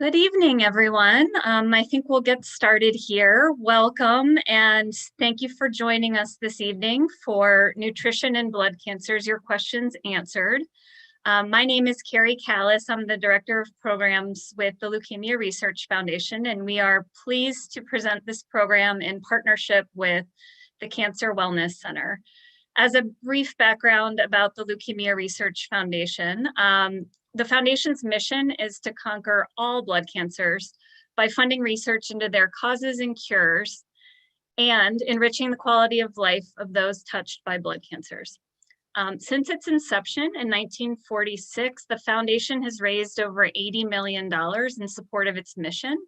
Good evening, everyone. I think we'll get started here. Welcome, and thank you for joining us this evening for Nutrition and Blood Cancers, Your Questions Answered. My name is Carrie Callis. I'm the Director of Programs with the Leukemia Research Foundation, and we are pleased to present this program in partnership with the Cancer Wellness Center. As a brief background about the Leukemia Research Foundation, the Foundation's mission is to conquer all blood cancers by funding research into their causes and cures and enriching the quality of life of those touched by blood cancers. Since its inception in 1946, the Foundation has raised over $80 million in support of its mission.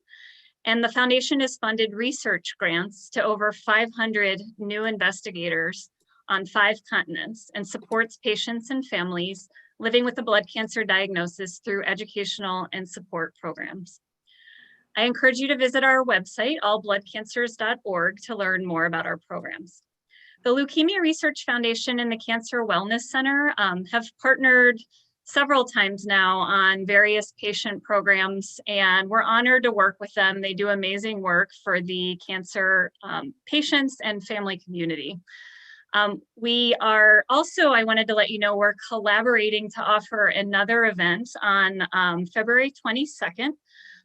And the Foundation has funded research grants to over 500 new investigators on 5 continents and supports patients and families living with a blood cancer diagnosis through educational and support programs. I encourage you to visit our website, allbloodcancers.org, to learn more about our programs. The Leukemia Research Foundation and the Cancer Wellness Center have partnered several times now on various patient programs, and we're honored to work with them. They do amazing work for the cancer patients and family community. We are also, I wanted to let you know, we're collaborating to offer another event on February 22nd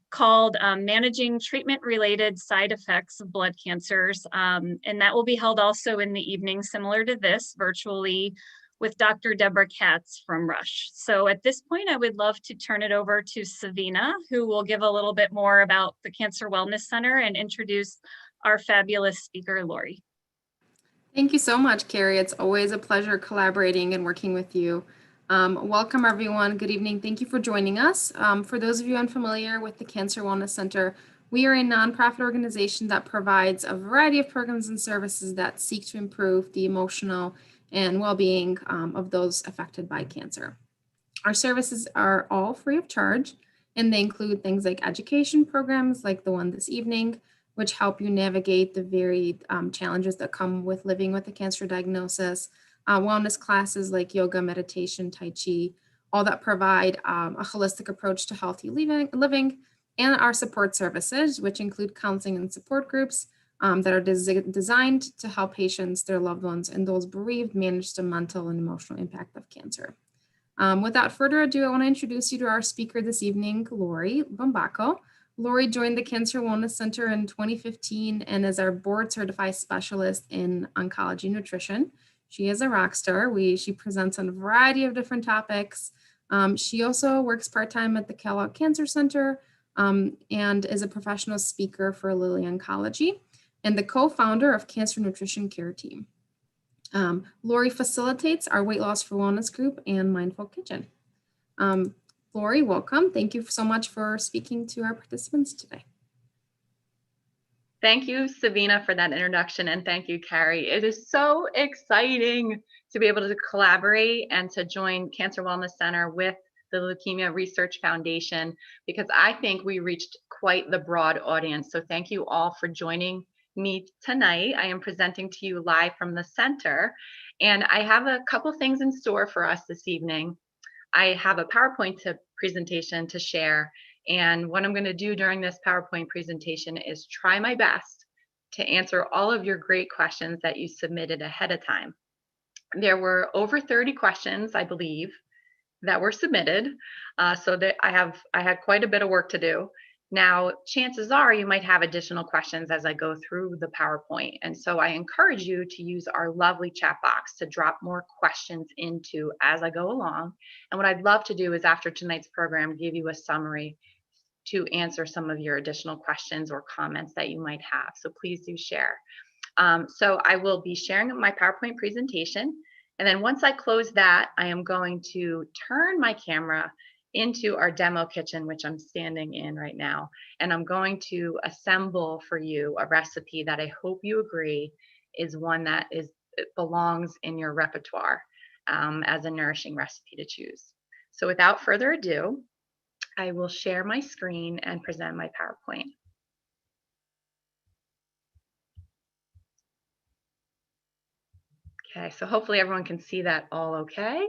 called Managing Treatment-Related Side Effects of Blood Cancers. And that will be held also in the evening, similar to this, virtually, with Dr. Deborah Katz from Rush. So at this point, I would love to turn it over to Savina, who will give a little bit more about the Cancer Wellness Center and introduce our fabulous speaker, Lori. Thank you so much, Carrie. It's always a pleasure collaborating and working with you. Welcome, everyone. Good evening. Thank you for joining us. For those of you unfamiliar with the Cancer Wellness Center, we are a nonprofit organization that provides a variety of programs and services that seek to improve the emotional and well-being of those affected by cancer. Our services are all free of charge, and they include things like education programs like the one this evening, which help you navigate the varied challenges that come with living with a cancer diagnosis, wellness classes like yoga, meditation, Tai Chi, all that provide a holistic approach to healthy living, and our support services, which include counseling and support groups that are designed to help patients, their loved ones, and those bereaved manage the mental and emotional impact of cancer. Without further ado, I want to introduce you to our speaker this evening, Lori Bombacco. Lori joined the Cancer Wellness Center in 2015 and is our board certified specialist in oncology nutrition. She is a rock star. She presents on a variety of different topics. She also works part-time at the Kellogg Cancer Center and is a professional speaker for Lilly Oncology and the co-founder of Cancer Nutrition Care Team. Lori facilitates our Weight Loss for Wellness group and Mindful Kitchen. Lori, welcome. Thank you so much for speaking to our participants today. Thank you, Savina, for that introduction, and thank you, Carrie. It is so exciting to be able to collaborate and to join Cancer Wellness Center with the Leukemia Research Foundation, because I think we reached quite the broad audience. So thank you all for joining me tonight. I am presenting to you live from the center, and I have a couple things in store for us this evening. I have a PowerPoint presentation to share, and what I'm going to do during this PowerPoint presentation is try my best to answer all of your great questions that you submitted ahead of time. There were over 30 questions, I believe, that were submitted, so that I had quite a bit of work to do. Now, chances are you might have additional questions as I go through the PowerPoint. And so I encourage you to use our lovely chat box to drop more questions into as I go along. And what I'd love to do is after tonight's program, give you a summary to answer some of your additional questions or comments that you might have. So please do share. So I will be sharing my PowerPoint presentation. And then once I close that, I am going to turn my camera into our demo kitchen, which I'm standing in right now. And I'm going to assemble for you a recipe that I hope you agree is one that belongs in your repertoire as a nourishing recipe to choose. So without further ado, I will share my screen and present my PowerPoint. Okay, so hopefully everyone can see that all okay.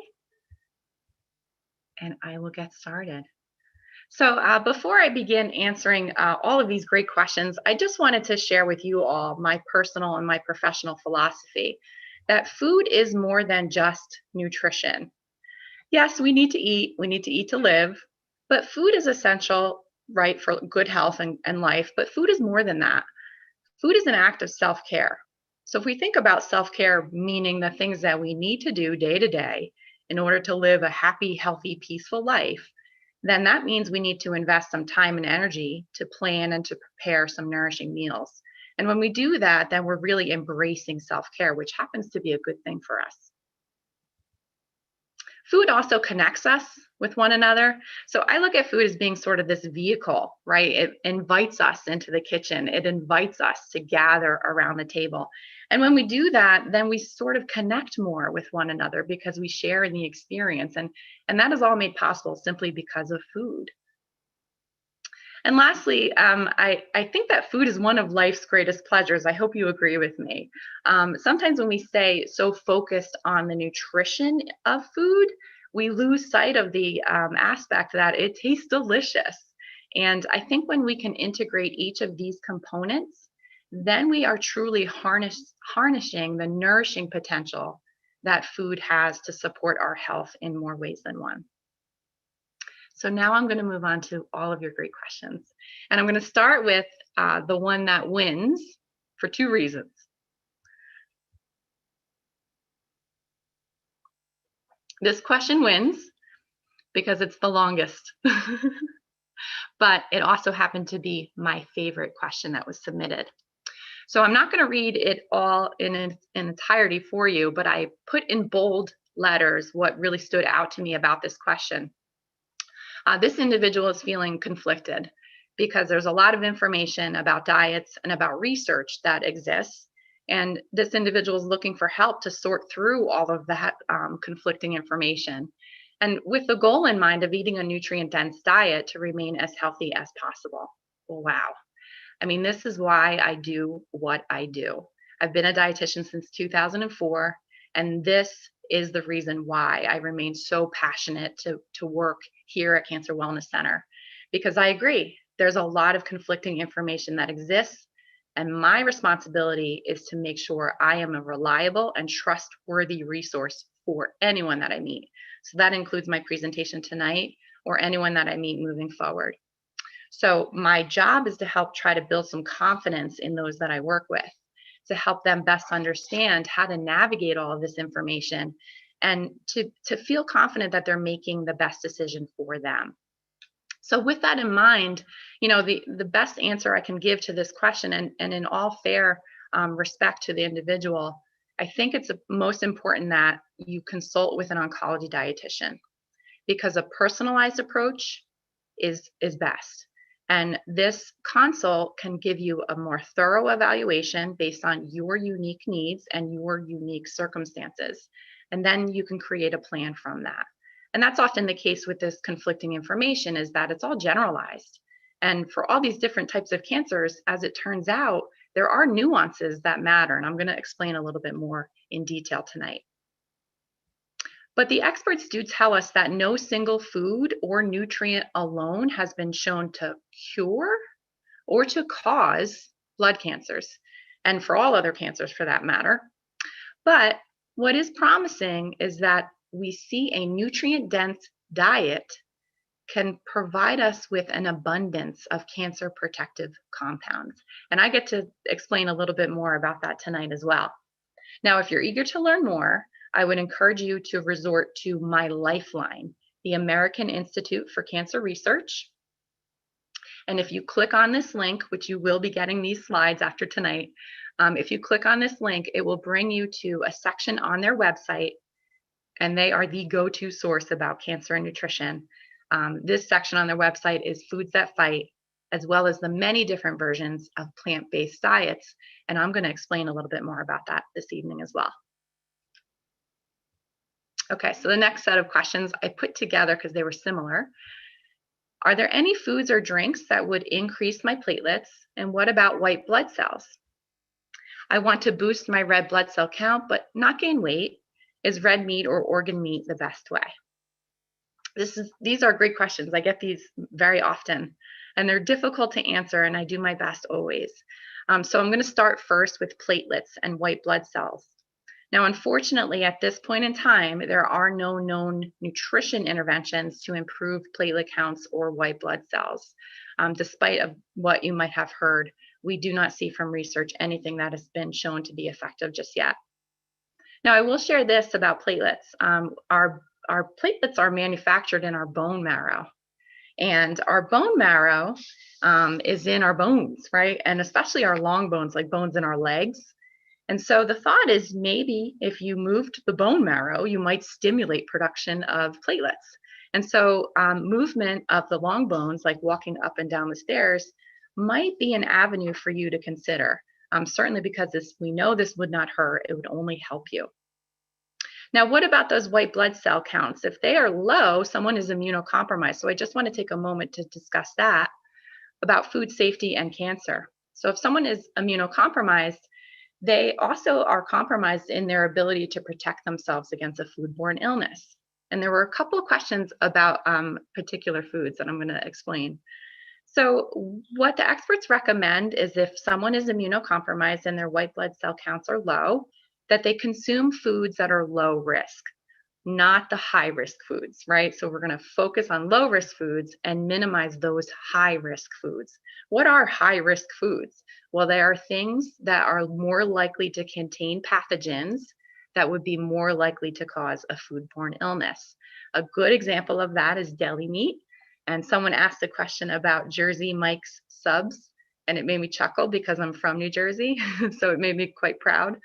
And I will get started. So before I begin answering all of these great questions, I just wanted to share with you all my personal and my professional philosophy that food is more than just nutrition. Yes, we need to eat to live, but food is essential, right, for good health and life. But food is more than that. Food is an act of self-care. So if we think about self-care, meaning the things that we need to do day to day in order to live a happy, healthy, peaceful life, then that means we need to invest some time and energy to plan and to prepare some nourishing meals. And when we do that, then we're really embracing self-care, which happens to be a good thing for us. Food also connects us with one another. So I look at food as being sort of this vehicle, right? It invites us into the kitchen. It invites us to gather around the table. And when we do that, then we sort of connect more with one another because we share in the experience. And that is all made possible simply because of food. And lastly, I think that food is one of life's greatest pleasures. I hope you agree with me. Sometimes when we stay so focused on the nutrition of food, we lose sight of the aspect that it tastes delicious. And I think when we can integrate each of these components, then we are truly harnessing the nourishing potential that food has to support our health in more ways than one. So now I'm going to move on to all of your great questions. And I'm going to start with the one that wins for two reasons. This question wins because it's the longest, but it also happened to be my favorite question that was submitted. So I'm not going to read it all in entirety for you, but I put in bold letters what really stood out to me about this question. This individual is feeling conflicted because there's a lot of information about diets and about research that exists. And this individual is looking for help to sort through all of that conflicting information. And with the goal in mind of eating a nutrient-dense diet to remain as healthy as possible. Wow. I mean, this is why I do what I do. I've been a dietitian since 2004, and this is the reason why I remain so passionate to work here at Cancer Wellness Center, because I agree, there's a lot of conflicting information that exists, and my responsibility is to make sure I am a reliable and trustworthy resource for anyone that I meet. So that includes my presentation tonight or anyone that I meet moving forward. So my job is to help try to build some confidence in those that I work with, to help them best understand how to navigate all of this information and to feel confident that they're making the best decision for them. So with that in mind, you know, the best answer I can give to this question, and in all fair respect to the individual, I think it's most important that you consult with an oncology dietitian, because a personalized approach is best. And this consult can give you a more thorough evaluation based on your unique needs and your unique circumstances. And then you can create a plan from that. And that's often the case with this conflicting information, is that it's all generalized. And for all these different types of cancers, as it turns out, there are nuances that matter. And I'm going to explain a little bit more in detail tonight. But the experts do tell us that no single food or nutrient alone has been shown to cure or to cause blood cancers, and for all other cancers for that matter. But what is promising is that we see a nutrient-dense diet can provide us with an abundance of cancer protective compounds. And I get to explain a little bit more about that tonight as well. Now, if you're eager to learn more, I would encourage you to resort to my lifeline, the American Institute for Cancer Research. And if you click on this link, which you will be getting these slides after tonight, if you click on this link, it will bring you to a section on their website, and they are the go-to source about cancer and nutrition. This section on their website is Foods That Fight, as well as the many different versions of plant-based diets. And I'm going to explain a little bit more about that this evening as well. Okay, so the next set of questions I put together because they were similar. Are there any foods or drinks that would increase my platelets? And what about white blood cells? I want to boost my red blood cell count, but not gain weight. Is red meat or organ meat the best way? These are great questions. I get these very often, and they're difficult to answer, and I do my best always. So I'm going to start first with platelets and white blood cells. Now, unfortunately, at this point in time, there are no known nutrition interventions to improve platelet counts or white blood cells. Despite of what you might have heard, we do not see from research anything that has been shown to be effective just yet. Now, I will share this about platelets. Our platelets are manufactured in our bone marrow, and our bone marrow is in our bones, right? And especially our long bones, like bones in our legs. And so the thought is maybe if you moved the bone marrow, you might stimulate production of platelets. And so movement of the long bones, like walking up and down the stairs, might be an avenue for you to consider. Certainly because we know this would not hurt, it would only help you. Now, what about those white blood cell counts? If they are low, someone is immunocompromised. So I just want to take a moment to discuss that about food safety and cancer. So if someone is immunocompromised, they also are compromised in their ability to protect themselves against a foodborne illness. And there were a couple of questions about particular foods that I'm going to explain. So what the experts recommend is if someone is immunocompromised and their white blood cell counts are low, that they consume foods that are low risk, not the high risk foods, right? So we're going to focus on low risk foods and minimize those high risk foods. What are high risk foods? Well, they are things that are more likely to contain pathogens that would be more likely to cause a foodborne illness. A good example of that is deli meat. And someone asked a question about Jersey Mike's subs, and it made me chuckle because I'm from New Jersey, so it made me quite proud.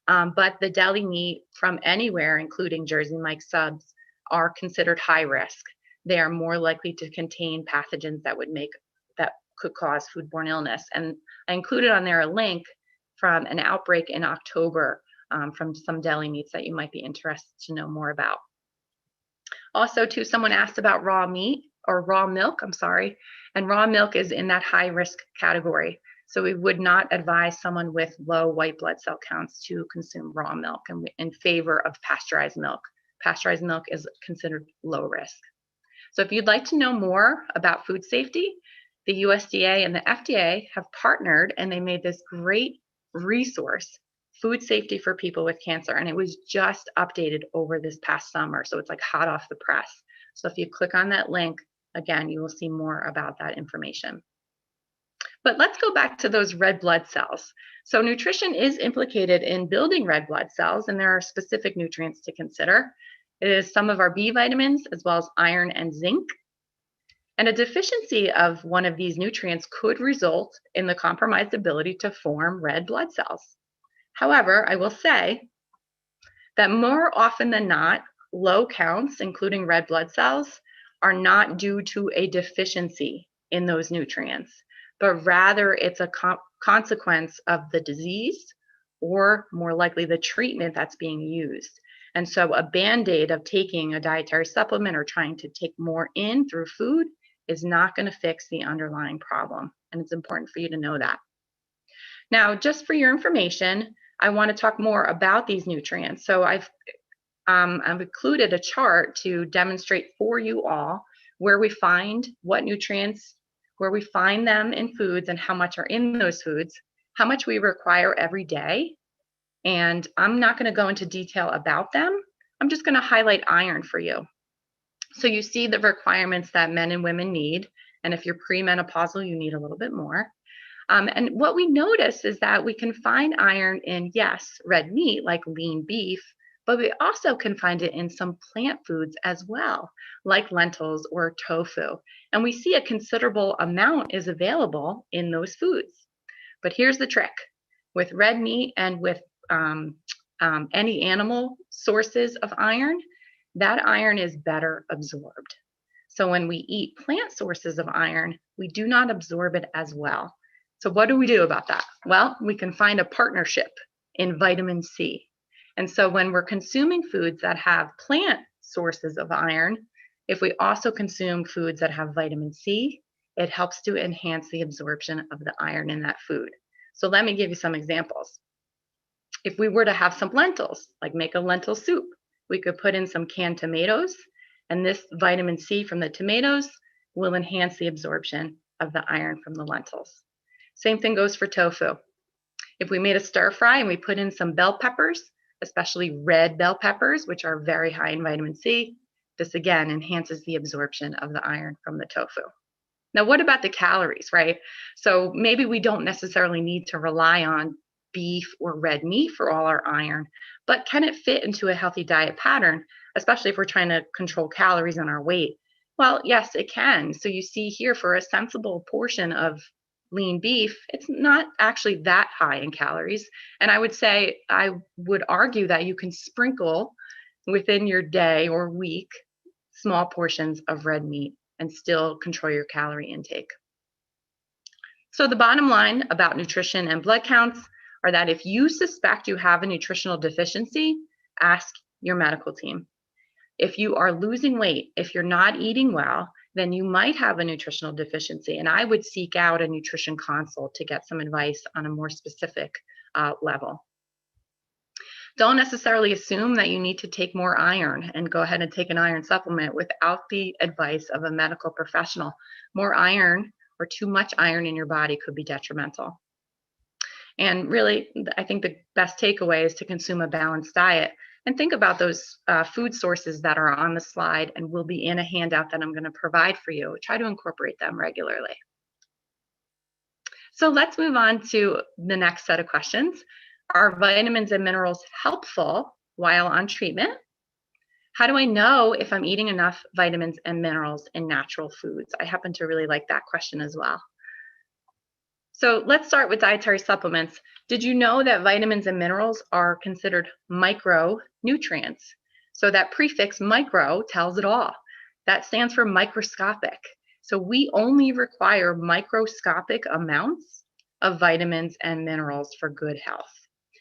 But the deli meat from anywhere, including Jersey Mike's subs, are considered high risk. They are more likely to contain pathogens that could cause foodborne illness. And I included on there a link from an outbreak in October from some deli meats that you might be interested to know more about. Also, too, someone asked about raw meat or raw milk, and raw milk is in that high risk category. So we would not advise someone with low white blood cell counts to consume raw milk in favor of pasteurized milk. Pasteurized milk is considered low risk. So if you'd like to know more about food safety, the USDA and the FDA have partnered and they made this great resource, Food Safety for People with Cancer, and it was just updated over this past summer. So it's like hot off the press. So if you click on that link, again, you will see more about that information. But let's go back to those red blood cells. So nutrition is implicated in building red blood cells, and there are specific nutrients to consider. It is some of our B vitamins, as well as iron and zinc. And a deficiency of one of these nutrients could result in the compromised ability to form red blood cells. However, I will say that more often than not, low counts, including red blood cells, are not due to a deficiency in those nutrients, but rather it's a consequence of the disease or more likely the treatment that's being used. And so a band-aid of taking a dietary supplement or trying to take more in through food is not going to fix the underlying problem. And it's important for you to know that. Now, just for your information, I want to talk more about these nutrients. So I've included a chart to demonstrate for you all where we find what nutrients, where we find them in foods and how much are in those foods, how much we require every day. And I'm not going to go into detail about them. I'm just going to highlight iron for you. So you see the requirements that men and women need. And if you're premenopausal, you need a little bit more. And what we notice is that we can find iron in, yes, red meat like lean beef, but we also can find it in some plant foods as well, like lentils or tofu. And we see a considerable amount is available in those foods. But here's the trick. With red meat and with any animal sources of iron, that iron is better absorbed. So when we eat plant sources of iron, we do not absorb it as well. So what do we do about that? Well, we can find a partnership in vitamin C. And so when we're consuming foods that have plant sources of iron, if we also consume foods that have vitamin C, it helps to enhance the absorption of the iron in that food. So let me give you some examples. If we were to have some lentils, like make a lentil soup, we could put in some canned tomatoes And this vitamin C from the tomatoes will enhance the absorption of the iron from the lentils. Same thing goes for tofu. If we made a stir fry and we put in some bell peppers, especially red bell peppers, which are very high in vitamin C, this again enhances the absorption of the iron from the tofu. Now, what about the calories, right? So maybe we don't necessarily need to rely on beef or red meat for all our iron, but can it fit into a healthy diet pattern, especially if we're trying to control calories and our weight? Well, yes, it can. So you see here, for a sensible portion of lean beef, it's not actually that high in calories. And I would argue that you can sprinkle within your day or week small portions of red meat and still control your calorie intake. So the bottom line about nutrition and blood counts are that if you suspect you have a nutritional deficiency, ask your medical team. If you are losing weight, if you're not eating well, then you might have a nutritional deficiency. And I would seek out a nutrition consult to get some advice on a more specific level. Don't necessarily assume that you need to take more iron and go ahead and take an iron supplement without the advice of a medical professional. More iron or too much iron in your body could be detrimental. And really, I think the best takeaway is to consume a balanced diet and think about those food sources that are on the slide and will be in a handout that I'm going to provide for you. Try to incorporate them regularly. So let's move on to the next set of questions. Are vitamins and minerals helpful while on treatment? How do I know if I'm eating enough vitamins and minerals in natural foods? I happen to really like that question as well. So let's start with dietary supplements. Did you know that vitamins and minerals are considered micronutrients? So that prefix micro tells it all. That stands for microscopic. So we only require microscopic amounts of vitamins and minerals for good health.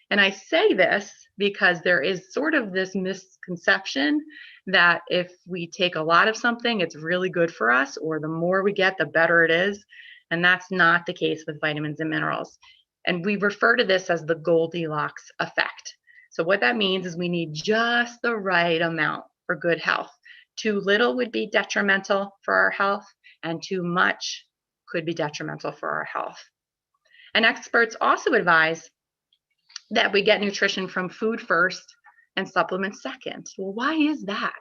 And I say this because there is sort of this misconception that if we take a lot of something, it's really good for us, or the more we get, the better it is. And that's not the case with vitamins and minerals. And we refer to this as the Goldilocks effect. So what that means is we need just the right amount for good health. Too little would be detrimental for our health, and too much could be detrimental for our health. And experts also advise that we get nutrition from food first and supplements second. Well, why is that?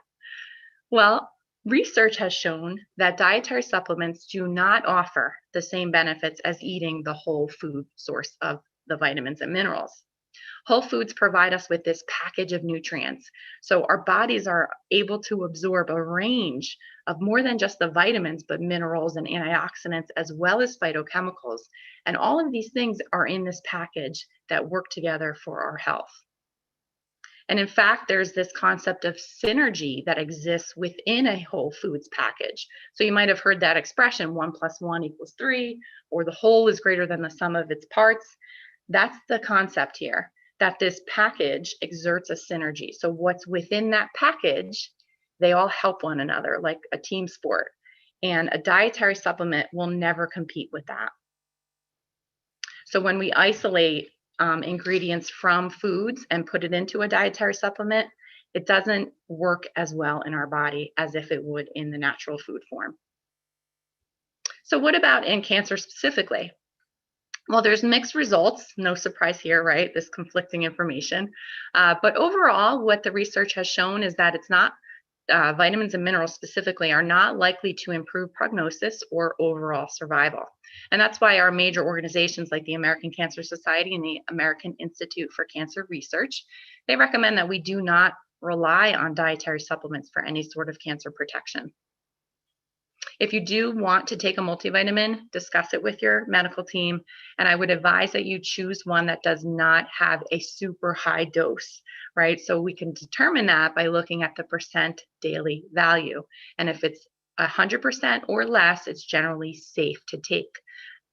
Well, research has shown that dietary supplements do not offer the same benefits as eating the whole food source of the vitamins and minerals. Whole foods provide us with this package of nutrients. So our bodies are able to absorb a range of more than just the vitamins, but minerals and antioxidants, as well as phytochemicals. And all of these things are in this package that work together for our health. And in fact, there's this concept of synergy that exists within a whole foods package. So you might have heard that expression, 1 + 1 = 3, or the whole is greater than the sum of its parts. That's the concept here, that this package exerts a synergy. So what's within that package, they all help one another, like a team sport. And a dietary supplement will never compete with that. So when we isolate ingredients from foods and put it into a dietary supplement, it doesn't work as well in our body as if it would in the natural food form. So what about in cancer specifically? Well, there's mixed results, no surprise here, right? This conflicting information. But overall, what the research has shown is that it's not, vitamins and minerals specifically are not likely to improve prognosis or overall survival. And that's why our major organizations like the American Cancer Society and the American Institute for Cancer Research, they recommend that we do not rely on dietary supplements for any sort of cancer protection. If you do want to take a multivitamin, discuss it with your medical team. And I would advise that you choose one that does not have a super high dose, right? So we can determine that by looking at the percent daily value. And if it's 100% or less, it's generally safe to take.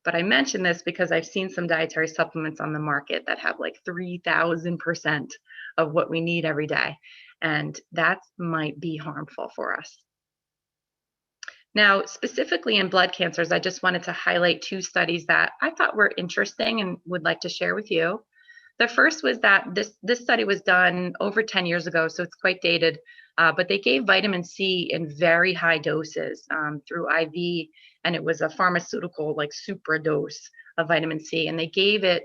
But I mention this because I've seen some dietary supplements on the market that have like 3,000% of what we need every day. And that might be harmful for us. Now, specifically in blood cancers, I just wanted to highlight 2 studies that I thought were interesting and would like to share with you. The first was that this study was done over 10 years ago, so it's quite dated, But they gave vitamin C in very high doses through IV, and it was a pharmaceutical like supra dose of vitamin C. And they gave it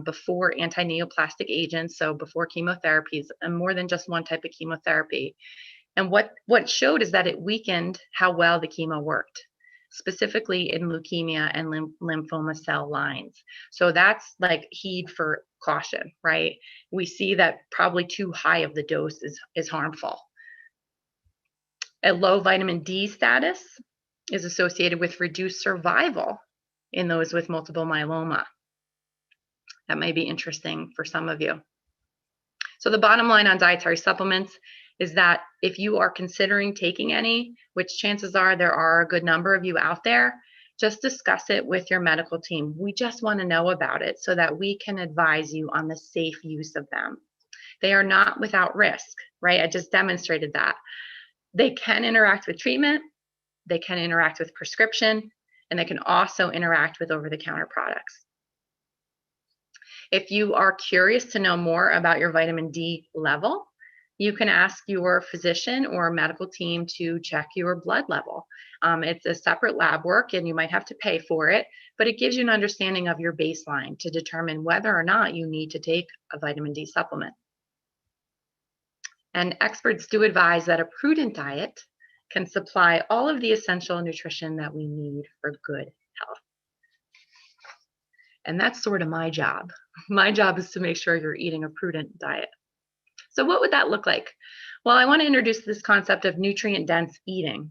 before anti-neoplastic agents, so before chemotherapies, and more than just one type of chemotherapy. And what it showed is that it weakened how well the chemo worked, specifically in leukemia and lymphoma cell lines. So that's like heed for caution, right? We see that probably too high of the dose is harmful. A low vitamin D status is associated with reduced survival in those with multiple myeloma. That may be interesting for some of you. So the bottom line on dietary supplements is that if you are considering taking any, which chances are there are a good number of you out there, just discuss it with your medical team. We just want to know about it so that we can advise you on the safe use of them. They are not without risk, right? I just demonstrated that. They can interact with treatment, they can interact with prescription, and they can also interact with over-the-counter products. If you are curious to know more about your vitamin D level, you can ask your physician or medical team to check your blood level. It's a separate lab work and you might have to pay for it, but it gives you an understanding of your baseline to determine whether or not you need to take a vitamin D supplement. And experts do advise that a prudent diet can supply all of the essential nutrition that we need for good health. And that's sort of my job. My job is to make sure you're eating a prudent diet. So what would that look like? Well, I want to introduce this concept of nutrient-dense eating.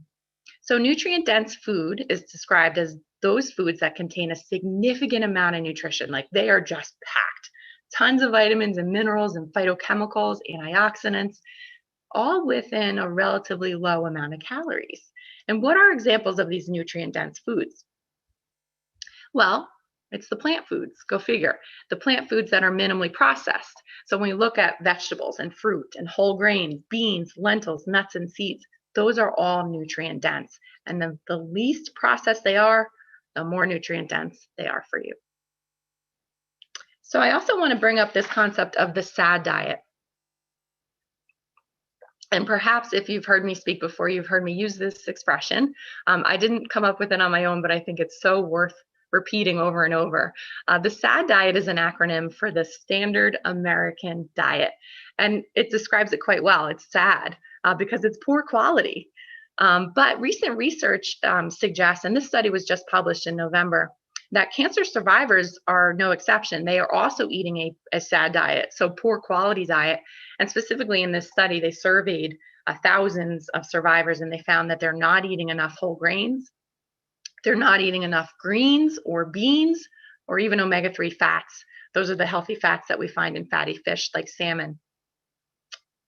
So nutrient-dense food is described as those foods that contain a significant amount of nutrition, like they are just packed. Tons of vitamins and minerals and phytochemicals, antioxidants, all within a relatively low amount of calories. And what are examples of these nutrient-dense foods? Well, it's the plant foods, go figure. The plant foods that are minimally processed. So when we look at vegetables and fruit and whole grains, beans, lentils, nuts, and seeds, those are all nutrient dense. And the least processed they are, the more nutrient dense they are for you. So I also want to bring up this concept of the SAD diet. And perhaps if you've heard me speak before, you've heard me use this expression. I didn't come up with it on my own, but I think it's so worth repeating over and over. The SAD diet is an acronym for the Standard American Diet. And it describes it quite well. It's SAD because it's poor quality. But recent research suggests, and this study was just published in November, that cancer survivors are no exception. They are also eating a SAD diet, so poor quality diet. And specifically in this study, they surveyed thousands of survivors and they found that they're not eating enough whole grains. They're not eating enough greens or beans or even omega-3 fats. Those are the healthy fats that we find in fatty fish like salmon.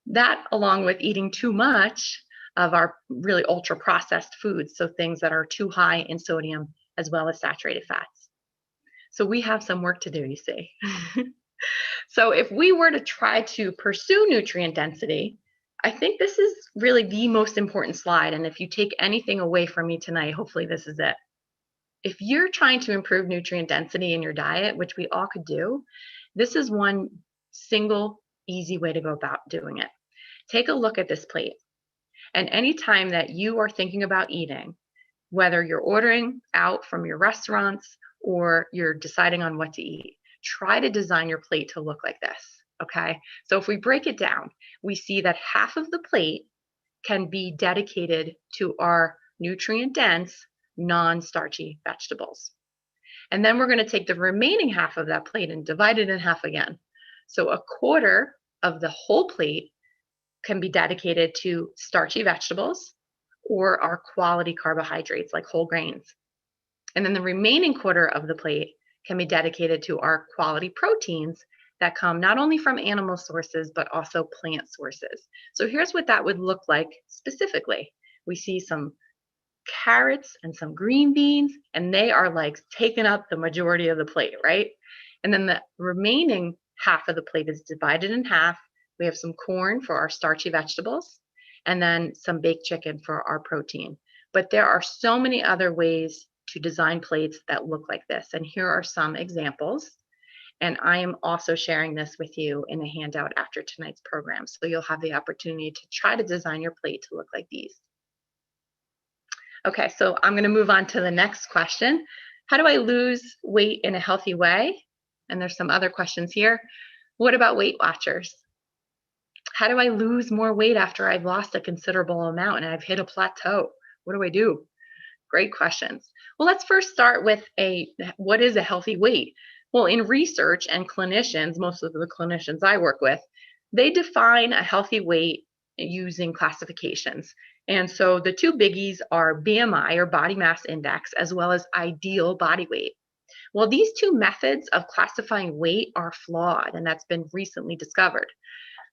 That, along with eating too much of our really ultra processed foods, so things that are too high in sodium as well as saturated fats. So we have some work to do, you see. So if we were to try to pursue nutrient density, I think this is really the most important slide. And if you take anything away from me tonight, hopefully this is it. If you're trying to improve nutrient density in your diet, which we all could do, this is one single easy way to go about doing it. Take a look at this plate. And anytime that you are thinking about eating, whether you're ordering out from your restaurants or you're deciding on what to eat, try to design your plate to look like this, okay? So if we break it down, we see that half of the plate can be dedicated to our nutrient-dense, non-starchy vegetables. And then we're going to take the remaining half of that plate and divide it in half again. So a quarter of the whole plate can be dedicated to starchy vegetables or our quality carbohydrates like whole grains. And then the remaining quarter of the plate can be dedicated to our quality proteins that come not only from animal sources, but also plant sources. So here's what that would look like specifically. We see some carrots and some green beans, and they are like taking up the majority of the plate, right? And then the remaining half of the plate is divided in half. We have some corn for our starchy vegetables, and then some baked chicken for our protein. But there are so many other ways to design plates that look like this. And here are some examples. And I am also sharing this with you in a handout after tonight's program. So you'll have the opportunity to try to design your plate to look like these. Okay, so I'm going to move on to the next question. How do I lose weight in a healthy way? And there's some other questions here. What about Weight Watchers? How do I lose more weight after I've lost a considerable amount and I've hit a plateau? What do I do? Great questions. Well, let's first start with what is a healthy weight? Well, in research and clinicians, most of the clinicians I work with, they define a healthy weight using classifications. And so the two biggies are BMI, or body mass index, as well as ideal body weight. Well, these two methods of classifying weight are flawed, and that's been recently discovered.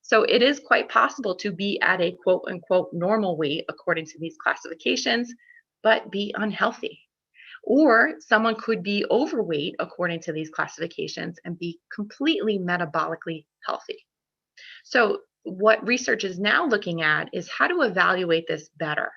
So it is quite possible to be at a quote unquote normal weight according to these classifications, but be unhealthy. Or someone could be overweight according to these classifications and be completely metabolically healthy. So what research is now looking at is how to evaluate this better.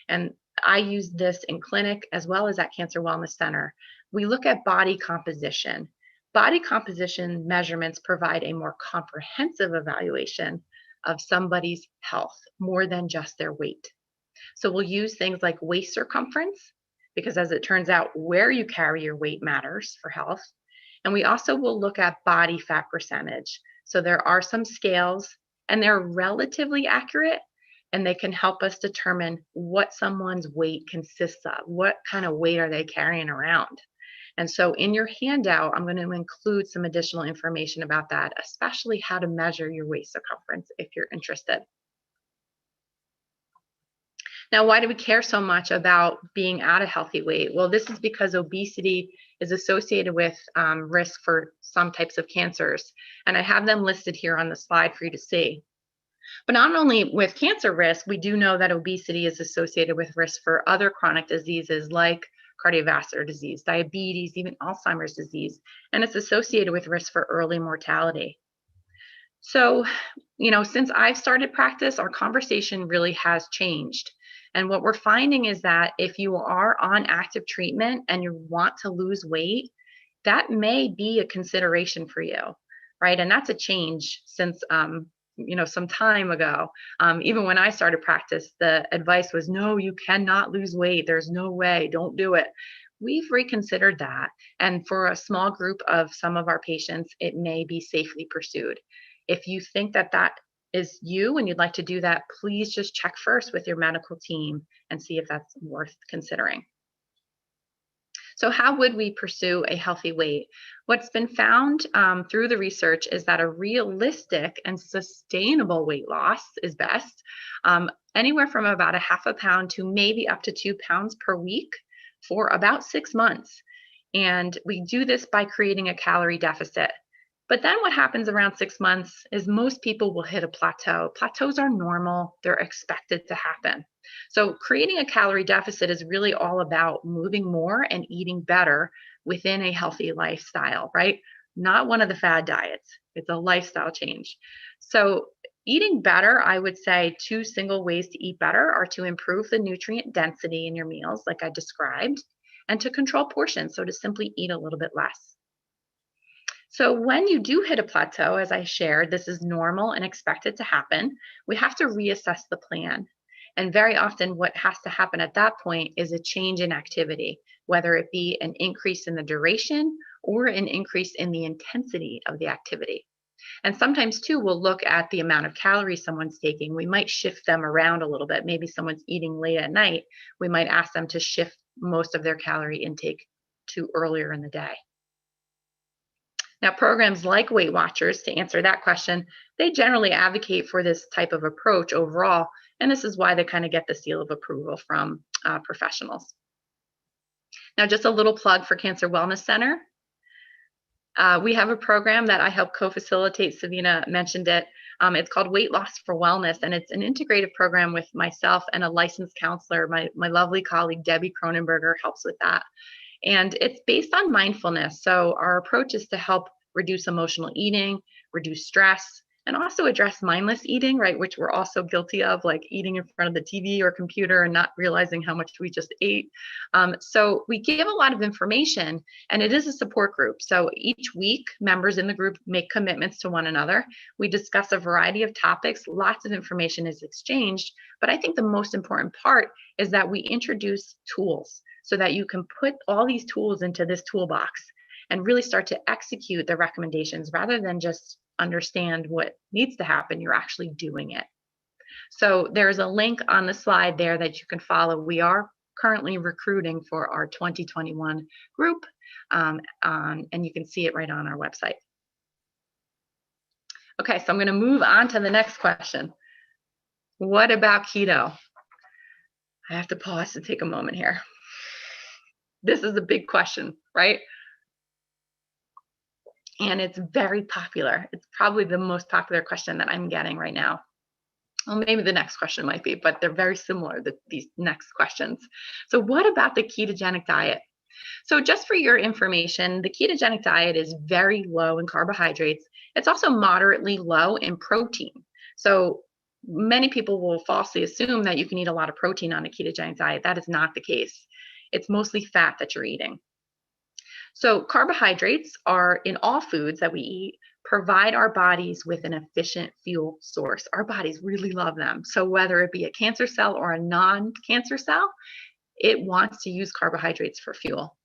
And I use this in clinic as well as at Cancer Wellness Center. We look at body composition. Body composition measurements provide a more comprehensive evaluation of somebody's health, more than just their weight. So we'll use things like waist circumference, because as it turns out, where you carry your weight matters for health. And we also will look at body fat percentage. So there are some scales, and they're relatively accurate, and they can help us determine what someone's weight consists of. What kind of weight are they carrying around? And so in your handout, I'm going to include some additional information about that, especially how to measure your waist circumference if you're interested. Now, why do we care so much about being at a healthy weight? Well, this is because obesity is associated with risk for some types of cancers. And I have them listed here on the slide for you to see. But not only with cancer risk, we do know that obesity is associated with risk for other chronic diseases like cardiovascular disease, diabetes, even Alzheimer's disease. And it's associated with risk for early mortality. So, since I've started practice, our conversation really has changed. And what we're finding is that if you are on active treatment and you want to lose weight, that may be a consideration for you, right? And that's a change since, some time ago. Even when I started practice, the advice was, no, you cannot lose weight. There's no way, don't do it. We've reconsidered that. And for a small group of some of our patients, it may be safely pursued. If you think that that is you and you'd like to do that, please just check first with your medical team and see if that's worth considering. So how would we pursue a healthy weight? What's been found through the research is that a realistic and sustainable weight loss is best, anywhere from about 0.5 pound to maybe up to 2 pounds per week for about 6 months. And we do this by creating a calorie deficit. But then what happens around 6 months is most people will hit a plateau. Plateaus are normal. They're expected to happen. So creating a calorie deficit is really all about moving more and eating better within a healthy lifestyle, right? Not one of the fad diets. It's a lifestyle change. So eating better, I would say 2 single ways to eat better are to improve the nutrient density in your meals, like I described, and to control portions. So to simply eat a little bit less. So when you do hit a plateau, as I shared, this is normal and expected to happen. We have to reassess the plan. And very often what has to happen at that point is a change in activity, whether it be an increase in the duration or an increase in the intensity of the activity. And sometimes too, we'll look at the amount of calories someone's taking. We might shift them around a little bit. Maybe someone's eating late at night. We might ask them to shift most of their calorie intake to earlier in the day. Now, programs like Weight Watchers, to answer that question, they generally advocate for this type of approach overall, and this is why they kind of get the seal of approval from professionals. Now, just a little plug for Cancer Wellness Center. We have a program that I help co-facilitate. Savina mentioned it. It's called Weight Loss for Wellness, and it's an integrative program with myself and a licensed counselor. My lovely colleague, Debbie Cronenberger, helps with that. And it's based on mindfulness. So our approach is to help reduce emotional eating, reduce stress, and also address mindless eating, right, which we're also guilty of, like eating in front of the TV or computer and not realizing how much we just ate. So we give a lot of information, and it is a support group. So each week, members in the group make commitments to one another. We discuss a variety of topics. Lots of information is exchanged, but I think the most important part is that we introduce tools so that you can put all these tools into this toolbox and really start to execute the recommendations rather than just understand what needs to happen. You're actually doing it. So there's a link on the slide there that you can follow. We are currently recruiting for our 2021 group, and you can see it right on our website. Okay, so I'm going to move on to the next question. What about keto? I have to pause to take a moment here. This is a big question, right? And it's very popular. It's probably the most popular question that I'm getting right now. Well, maybe the next question might be, but they're very similar, these next questions. So what about the ketogenic diet? So just for your information, the ketogenic diet is very low in carbohydrates. It's also moderately low in protein. So many people will falsely assume that you can eat a lot of protein on a ketogenic diet. That is not the case. It's mostly fat that you're eating. So carbohydrates are in all foods that we eat, provide our bodies with an efficient fuel source. Our bodies really love them. So whether it be a cancer cell or a non-cancer cell, it wants to use carbohydrates for fuel.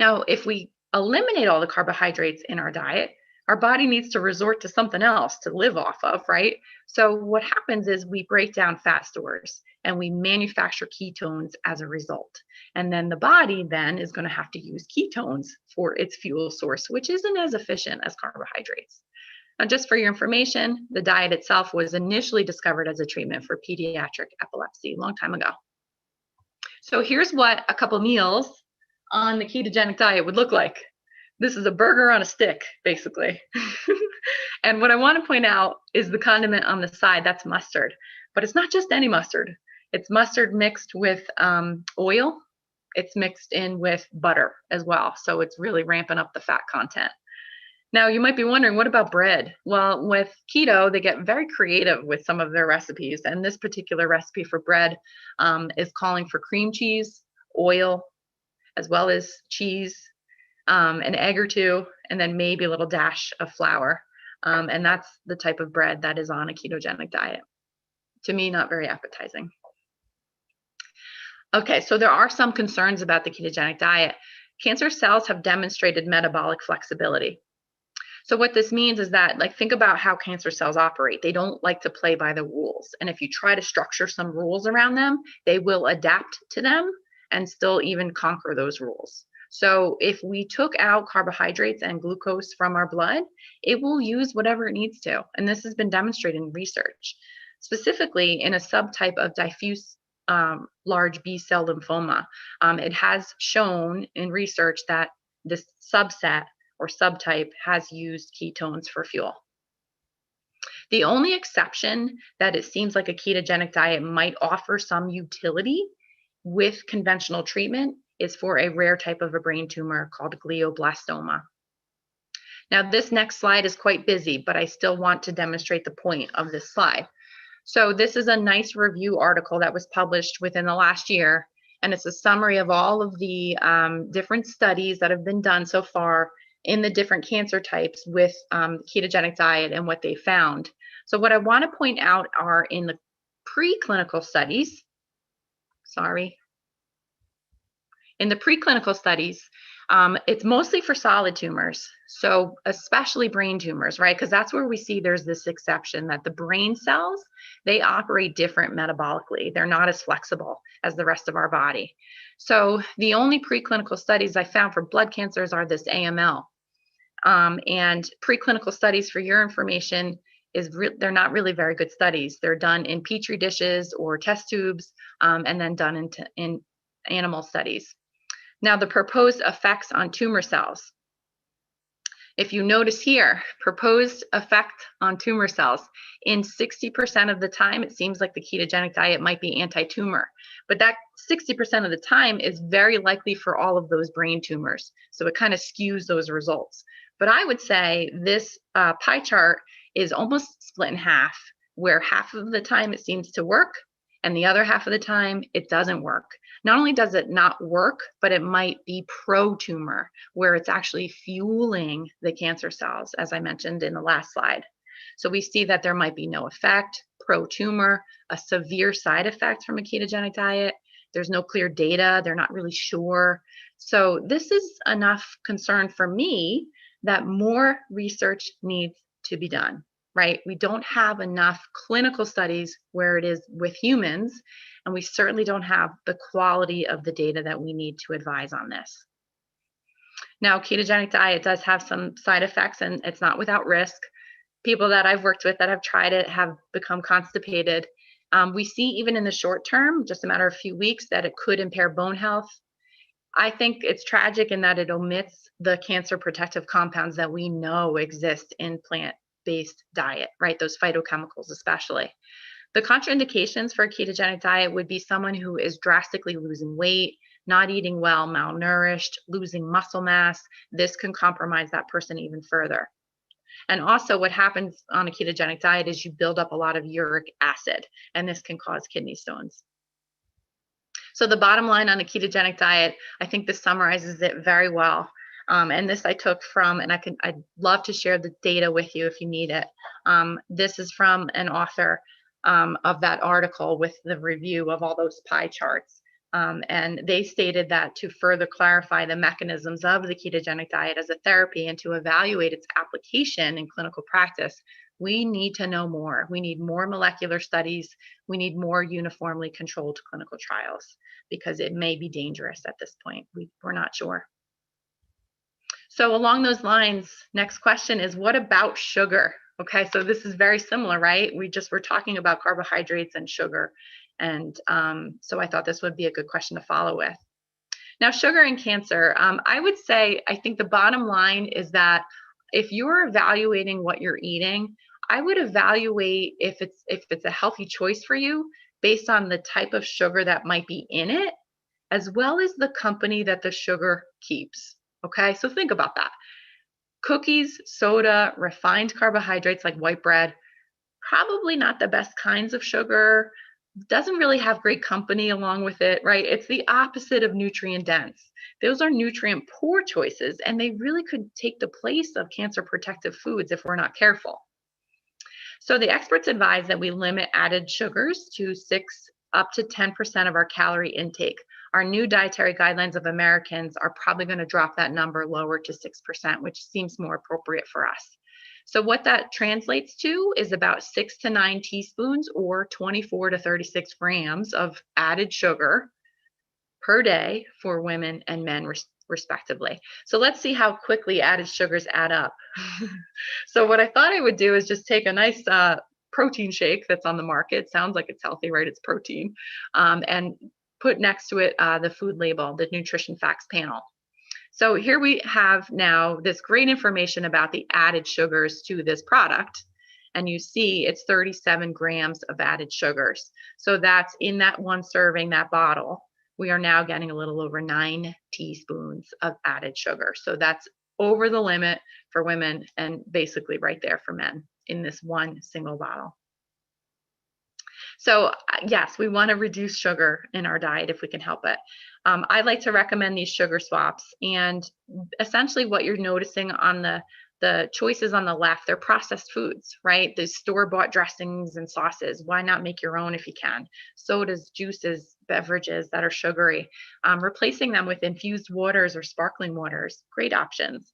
Now, if we eliminate all the carbohydrates in our diet, our body needs to resort to something else to live off of, right? So what happens is we break down fat stores and we manufacture ketones as a result. And then the body then is going to have to use ketones for its fuel source, which isn't as efficient as carbohydrates. Now, just for your information, the diet itself was initially discovered as a treatment for pediatric epilepsy a long time ago. So here's what a couple meals on the ketogenic diet would look like. This is a burger on a stick, basically. And what I want to point out is the condiment on the side, that's mustard. But it's not just any mustard. It's mustard mixed with oil. It's mixed in with butter as well. So it's really ramping up the fat content. Now, you might be wondering, what about bread? Well, with keto, they get very creative with some of their recipes. And this particular recipe for bread is calling for cream cheese, oil, as well as cheese, an egg or two, and then maybe a little dash of flour. And that's the type of bread that is on a ketogenic diet. To me, not very appetizing. Okay, so there are some concerns about the ketogenic diet. Cancer cells have demonstrated metabolic flexibility. So what this means is that, like, think about how cancer cells operate. They don't like to play by the rules. And if you try to structure some rules around them, they will adapt to them and still even conquer those rules. So if we took out carbohydrates and glucose from our blood, it will use whatever it needs to. And this has been demonstrated in research, specifically in a subtype of diffuse large B-cell lymphoma. It has shown in research that this subset or subtype has used ketones for fuel. The only exception that it seems like a ketogenic diet might offer some utility with conventional treatment is for a rare type of a brain tumor called glioblastoma. Now, this next slide is quite busy, but I still want to demonstrate the point of this slide. So this is a nice review article that was published within the last year, and it's a summary of all of the different studies that have been done so far in the different cancer types with ketogenic diet and what they found. So what I want to point out are in the preclinical studies, in the preclinical studies, it's mostly for solid tumors, so especially brain tumors, right? Because that's where we see there's this exception that the brain cells, they operate different metabolically. They're not as flexible as the rest of our body. So the only preclinical studies I found for blood cancers are this AML. And preclinical studies, for your information, they're not really very good studies. They're done in petri dishes or test tubes, and then done in animal studies. Now, the proposed effects on tumor cells. If you notice here, proposed effect on tumor cells, in 60% of the time, it seems like the ketogenic diet might be anti-tumor, but that 60% of the time is very likely for all of those brain tumors. So it kind of skews those results. But I would say this pie chart is almost split in half, where half of the time it seems to work and the other half of the time it doesn't work. Not only does it not work, but it might be pro-tumor, where it's actually fueling the cancer cells, as I mentioned in the last slide. So we see that there might be no effect, pro-tumor, a severe side effect from a ketogenic diet. There's no clear data. They're not really sure. So this is enough concern for me that more research needs to be done, right? We don't have enough clinical studies where it is with humans, and we certainly don't have the quality of the data that we need to advise on this. Now, ketogenic diet does have some side effects, and it's not without risk. People that I've worked with that have tried it have become constipated. We see even in the short term, just a matter of a few weeks, that it could impair bone health. I think it's tragic in that it omits the cancer protective compounds that we know exist in plant-based diet, right? Those phytochemicals especially. The contraindications for a ketogenic diet would be someone who is drastically losing weight, not eating well, malnourished, losing muscle mass. This can compromise that person even further. And also what happens on a ketogenic diet is you build up a lot of uric acid, and this can cause kidney stones. So the bottom line on a ketogenic diet, I think this summarizes it very well. And this I took from, and I'd love to share the data with you if you need it. This is from an author of that article with the review of all those pie charts. And they stated that to further clarify the mechanisms of the ketogenic diet as a therapy and to evaluate its application in clinical practice, we need to know more. We need more molecular studies. We need more uniformly controlled clinical trials because it may be dangerous at this point. We're not sure. So along those lines, next question is, what about sugar? Okay, so this is very similar, right? We just were talking about carbohydrates and sugar. And so I thought this would be a good question to follow with. Now, sugar and cancer, I would say, I think the bottom line is that if you're evaluating what you're eating, I would evaluate if it's a healthy choice for you based on the type of sugar that might be in it, as well as the company that the sugar keeps. Okay, so think about that. Cookies, soda, refined carbohydrates like white bread, probably not the best kinds of sugar, doesn't really have great company along with it, right? It's the opposite of nutrient dense. Those are nutrient poor choices, and they really could take the place of cancer protective foods if we're not careful. So the experts advise that we limit added sugars to 6 up to 10% of our calorie intake. Our new dietary guidelines of Americans are probably going to drop that number lower to 6%, which seems more appropriate for us. So what that translates to is about 6 to 9 teaspoons or 24 to 36 grams of added sugar per day for women and men respectively. So let's see how quickly added sugars add up. So what I thought I would do is just take a nice protein shake that's on the market. Sounds like it's healthy, right? It's protein. And put next to it the food label, the nutrition facts panel. So here we have now this great information about the added sugars to this product. And you see it's 37 grams of added sugars. So that's in that one serving, that bottle, we are now getting a little over 9 teaspoons of added sugar. So that's over the limit for women and basically right there for men in this one single bottle. So yes, we want to reduce sugar in our diet if we can help it. I like to recommend these sugar swaps, and essentially what you're noticing on the choices on the left, they're processed foods, right? The store-bought dressings and sauces. Why not make your own if you can? Sodas, juices, beverages that are sugary. Replacing them with infused waters or sparkling waters, great options.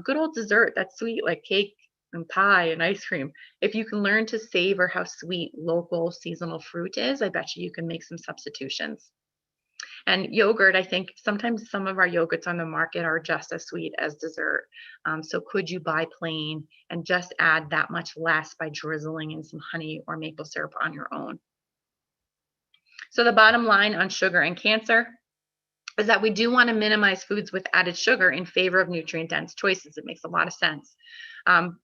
Good old dessert that's sweet, like cake and pie and ice cream. If you can learn to savor how sweet local seasonal fruit is, I bet you can make some substitutions. And yogurt, I think sometimes some of our yogurts on the market are just as sweet as dessert. So could you buy plain and just add that much less by drizzling in some honey or maple syrup on your own? So the bottom line on sugar and cancer is that we do want to minimize foods with added sugar in favor of nutrient-dense choices. It makes a lot of sense.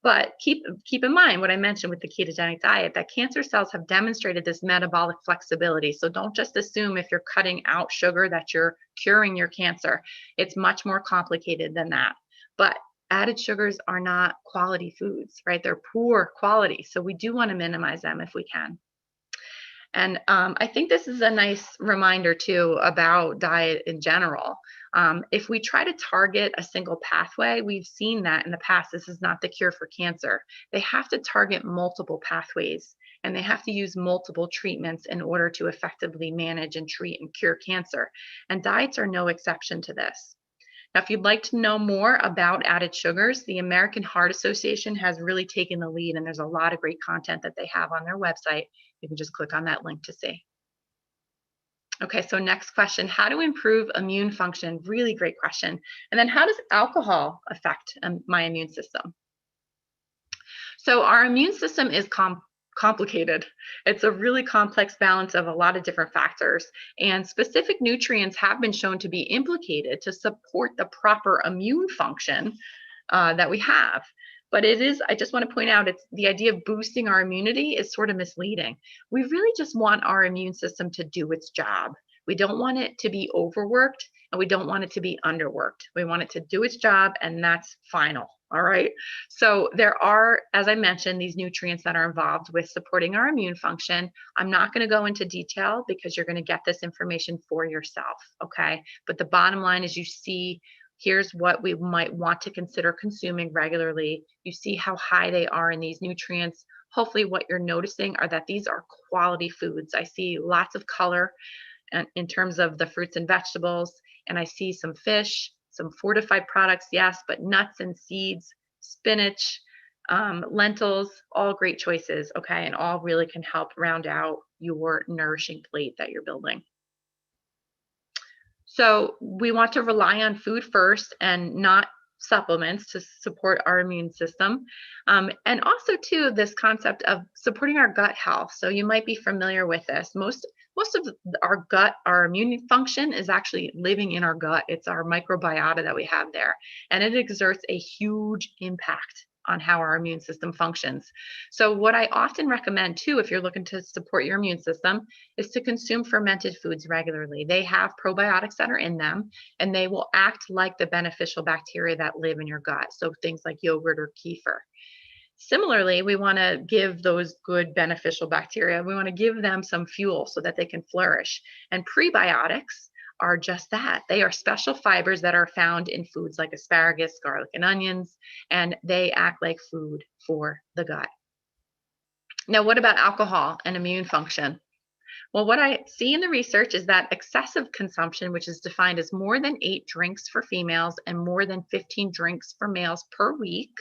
But keep in mind what I mentioned with the ketogenic diet, that cancer cells have demonstrated this metabolic flexibility. So don't just assume if you're cutting out sugar that you're curing your cancer. It's much more complicated than that. But added sugars are not quality foods, right? They're poor quality. So we do want to minimize them if we can. And I think this is a nice reminder too about diet in general. If we try to target a single pathway, we've seen that in the past. This is not the cure for cancer. They have to target multiple pathways, and they have to use multiple treatments in order to effectively manage and treat and cure cancer. And diets are no exception to this. Now, if you'd like to know more about added sugars, the American Heart Association has really taken the lead, and there's a lot of great content that they have on their website. You can just click on that link to see. Okay, so next question, how to improve immune function? Really great question. And then how does alcohol affect my immune system? So our immune system is complicated. It's a really complex balance of a lot of different factors, and specific nutrients have been shown to be implicated to support the proper immune function that we have. But it is, I just want to point out, it's the idea of boosting our immunity is sort of misleading. We really just want our immune system to do its job. We don't want it to be overworked, and we don't want it to be underworked. We want it to do its job, and that's final. All right. So there are, as I mentioned, these nutrients that are involved with supporting our immune function. I'm not going to go into detail because you're going to get this information for yourself. Okay. But the bottom line is you see, here's what we might want to consider consuming regularly. You see how high they are in these nutrients. Hopefully what you're noticing are that these are quality foods. I see lots of color in terms of the fruits and vegetables, and I see some fish, some fortified products, yes, but nuts and seeds, spinach, lentils, all great choices, okay? And all really can help round out your nourishing plate that you're building. So we want to rely on food first and not supplements to support our immune system. And also too, this concept of supporting our gut health. So you might be familiar with this. Most of our gut, our immune function is actually living in our gut. It's our microbiota that we have there. And it exerts a huge impact on how our immune system functions. So what I often recommend too, if you're looking to support your immune system, is to consume fermented foods regularly. They have probiotics that are in them, and they will act like the beneficial bacteria that live in your gut. So things like yogurt or kefir. Similarly, we want to give those good beneficial bacteria, we want to give them some fuel so that they can flourish. And prebiotics are just that. They are special fibers that are found in foods like asparagus, garlic, and onions, and they act like food for the gut. Now, what about alcohol and immune function? Well, what I see in the research is that excessive consumption, which is defined as more than 8 drinks for females and more than 15 drinks for males per week,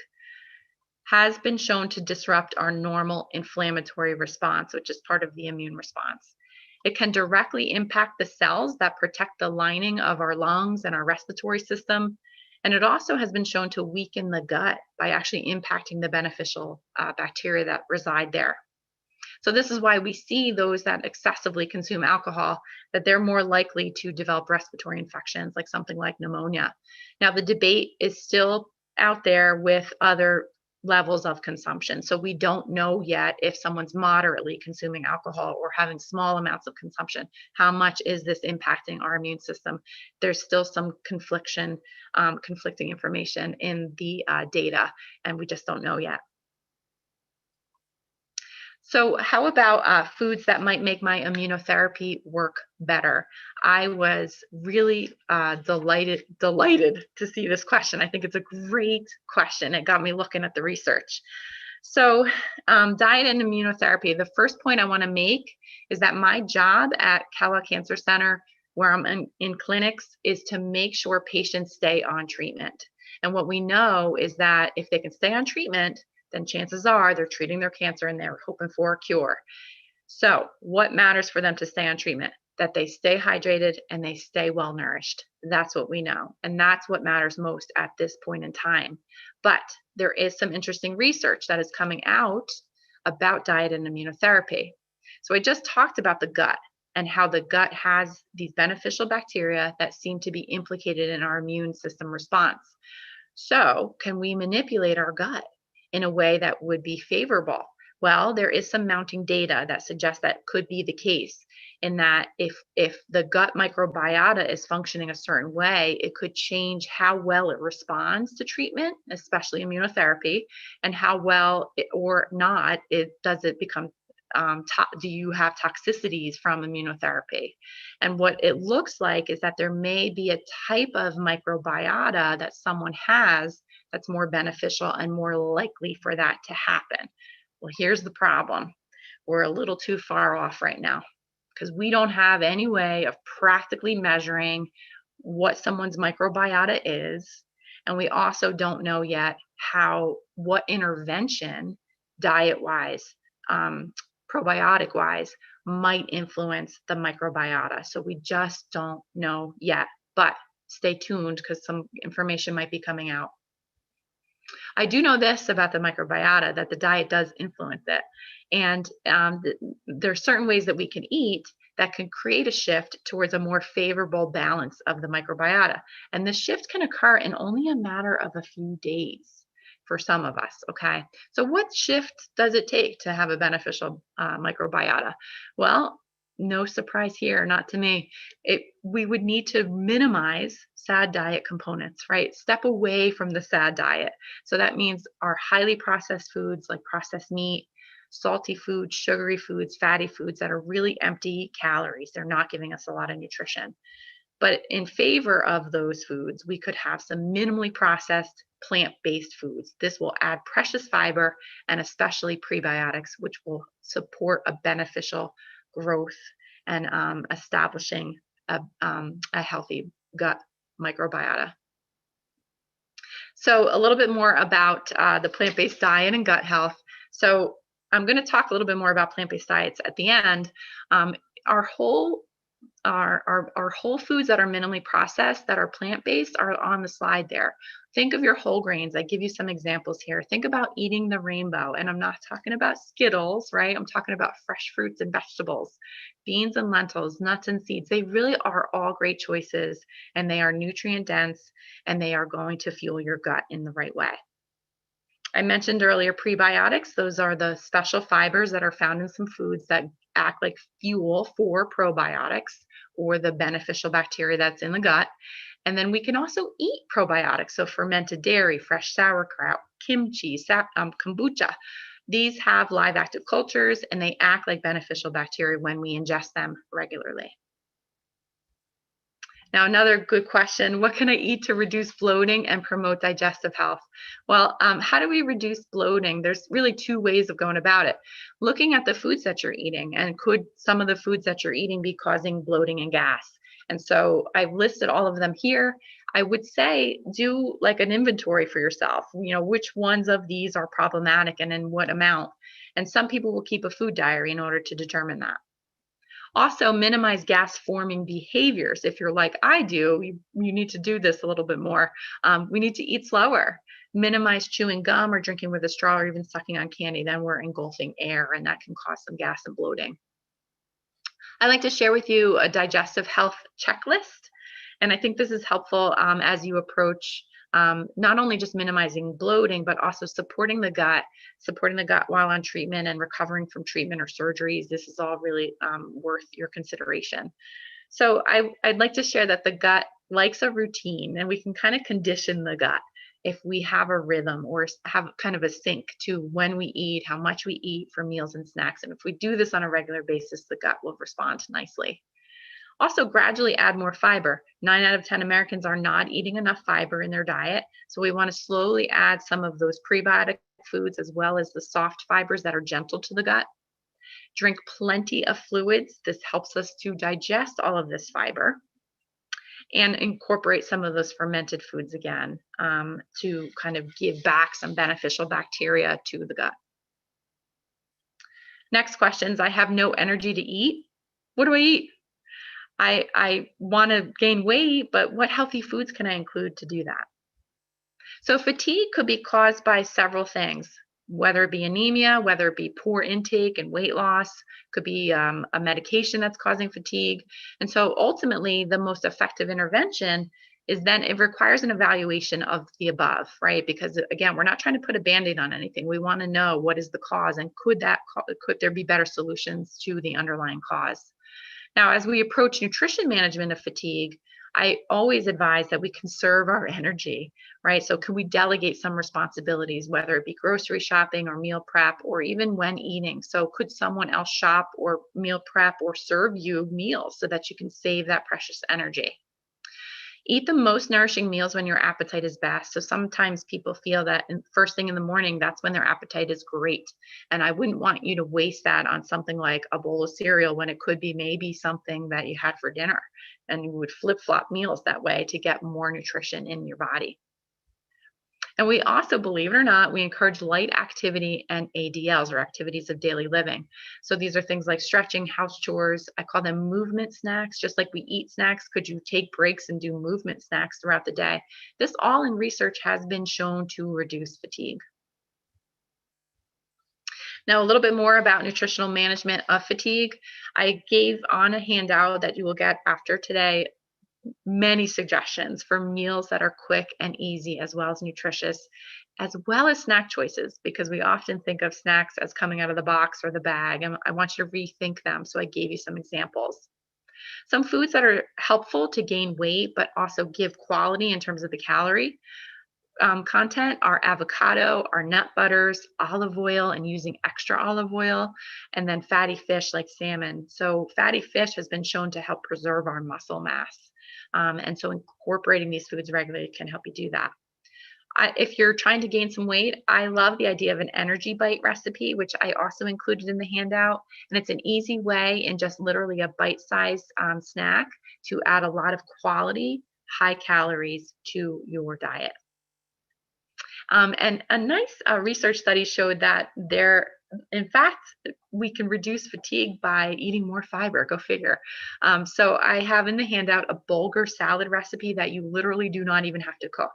has been shown to disrupt our normal inflammatory response, which is part of the immune response. It can directly impact the cells that protect the lining of our lungs and our respiratory system. And it also has been shown to weaken the gut by actually impacting the beneficial bacteria that reside there. So this is why we see those that excessively consume alcohol, that they're more likely to develop respiratory infections, like something like pneumonia. Now, the debate is still out there with other levels of consumption. So we don't know yet if someone's moderately consuming alcohol or having small amounts of consumption, how much is this impacting our immune system? There's still some conflicting information in the data, and we just don't know yet. So how about foods that might make my immunotherapy work better? I was really delighted to see this question. I think it's a great question. It got me looking at the research. So diet and immunotherapy, the first point I want to make is that my job at Kellogg Cancer Center, where I'm in clinics, is to make sure patients stay on treatment. And what we know is that if they can stay on treatment, then chances are they're treating their cancer and they're hoping for a cure. So what matters for them to stay on treatment? That they stay hydrated and they stay well nourished. That's what we know. And that's what matters most at this point in time. But there is some interesting research that is coming out about diet and immunotherapy. So I just talked about the gut and how the gut has these beneficial bacteria that seem to be implicated in our immune system response. So can we manipulate our gut in a way that would be favorable? Well, there is some mounting data that suggests that could be the case. in that if the gut microbiota is functioning a certain way, it could change how well it responds to treatment, especially immunotherapy, and how well or not does it become do you have toxicities from immunotherapy? And what it looks like is that there may be a type of microbiota that someone has that's more beneficial and more likely for that to happen. Well, here's the problem. We're a little too far off right now because we don't have any way of practically measuring what someone's microbiota is. And we also don't know yet what intervention, diet-wise, probiotic-wise, might influence the microbiota. So we just don't know yet, but stay tuned because some information might be coming out. I do know this about the microbiota, that the diet does influence it. And there are certain ways that we can eat that can create a shift towards a more favorable balance of the microbiota. And the shift can occur in only a matter of a few days for some of us, okay? So what shift does it take to have a beneficial microbiota? Well, no surprise here, not to me. We would need to minimize SAD diet components, right? Step away from the SAD diet. So that means our highly processed foods like processed meat, salty foods, sugary foods, fatty foods that are really empty calories. They're not giving us a lot of nutrition. But in favor of those foods, we could have some minimally processed plant-based foods. This will add precious fiber and especially prebiotics, which will support a beneficial growth and establishing a healthy gut microbiota. So a little bit more about the plant-based diet and gut health. So I'm going to talk a little bit more about plant-based diets at the end. Our whole foods that are minimally processed, that are plant-based, are on the slide there. Think of your whole grains. I give you some examples here. Think about eating the rainbow. And I'm not talking about Skittles, right? I'm talking about fresh fruits and vegetables, beans and lentils, nuts and seeds. They really are all great choices, and they are nutrient dense, and they are going to fuel your gut in the right way. I mentioned earlier prebiotics. Those are the special fibers that are found in some foods that act like fuel for probiotics or the beneficial bacteria that's in the gut. And then we can also eat probiotics. So fermented dairy, fresh sauerkraut, kimchi, kombucha. These have live active cultures and they act like beneficial bacteria when we ingest them regularly. Now, another good question, what can I eat to reduce bloating and promote digestive health? Well, how do we reduce bloating? There's really two ways of going about it. Looking at the foods that you're eating, and could some of the foods that you're eating be causing bloating and gas? And so I've listed all of them here. I would say do like an inventory for yourself. You know, which ones of these are problematic and in what amount? And some people will keep a food diary in order to determine that. Also, minimize gas-forming behaviors. If you're like I do, you need to do this a little bit more. We need to eat slower. Minimize chewing gum or drinking with a straw or even sucking on candy. Then we're engulfing air, and that can cause some gas and bloating. I'd like to share with you a digestive health checklist. And I think this is helpful as you approach not only just minimizing bloating, but also supporting the gut while on treatment and recovering from treatment or surgeries. This is all really worth your consideration. So I'd like to share that the gut likes a routine, and we can kind of condition the gut if we have a rhythm or have kind of a sync to when we eat, how much we eat for meals and snacks. And if we do this on a regular basis, the gut will respond nicely. Also, gradually add more fiber. 9 out of 10 Americans are not eating enough fiber in their diet. So we want to slowly add some of those prebiotic foods as well as the soft fibers that are gentle to the gut. Drink plenty of fluids. This helps us to digest all of this fiber. And incorporate some of those fermented foods again to kind of give back some beneficial bacteria to the gut. Next questions. I have no energy to eat. What do I eat? I want to gain weight, but what healthy foods can I include to do that? So fatigue could be caused by several things, whether it be anemia, whether it be poor intake and weight loss, could be a medication that's causing fatigue. And so ultimately, the most effective intervention is then it requires an evaluation of the above, right? Because again, we're not trying to put a Band-Aid on anything. We want to know what is the cause and could there be better solutions to the underlying cause. Now, as we approach nutrition management of fatigue, I always advise that we conserve our energy, right? So can we delegate some responsibilities, whether it be grocery shopping or meal prep, or even when eating? So could someone else shop or meal prep or serve you meals so that you can save that precious energy? Eat the most nourishing meals when your appetite is best. So sometimes people feel that first thing in the morning, that's when their appetite is great. And I wouldn't want you to waste that on something like a bowl of cereal when it could be maybe something that you had for dinner. And you would flip flop meals that way to get more nutrition in your body. And we also, believe it or not, we encourage light activity and ADLs, or activities of daily living. So these are things like stretching, house chores. I call them movement snacks. Just like we eat snacks, could you take breaks and do movement snacks throughout the day? This all in research has been shown to reduce fatigue. Now, a little bit more about nutritional management of fatigue. I gave on a handout that you will get after today many suggestions for meals that are quick and easy, as well as nutritious, as well as snack choices, because we often think of snacks as coming out of the box or the bag, and I want you to rethink them. So I gave you some examples. Some foods that are helpful to gain weight, but also give quality in terms of the calorie content are avocado, are nut butters, olive oil, and using extra olive oil, and then fatty fish like salmon. So fatty fish has been shown to help preserve our muscle mass. And so incorporating these foods regularly can help you do that. If you're trying to gain some weight, I love the idea of an energy bite recipe, which I also included in the handout. And it's an easy way in just literally a bite-sized snack to add a lot of quality, high calories to your diet. And a nice research study showed that in fact, we can reduce fatigue by eating more fiber. Go figure. So I have in the handout a bulgur salad recipe that you literally do not even have to cook.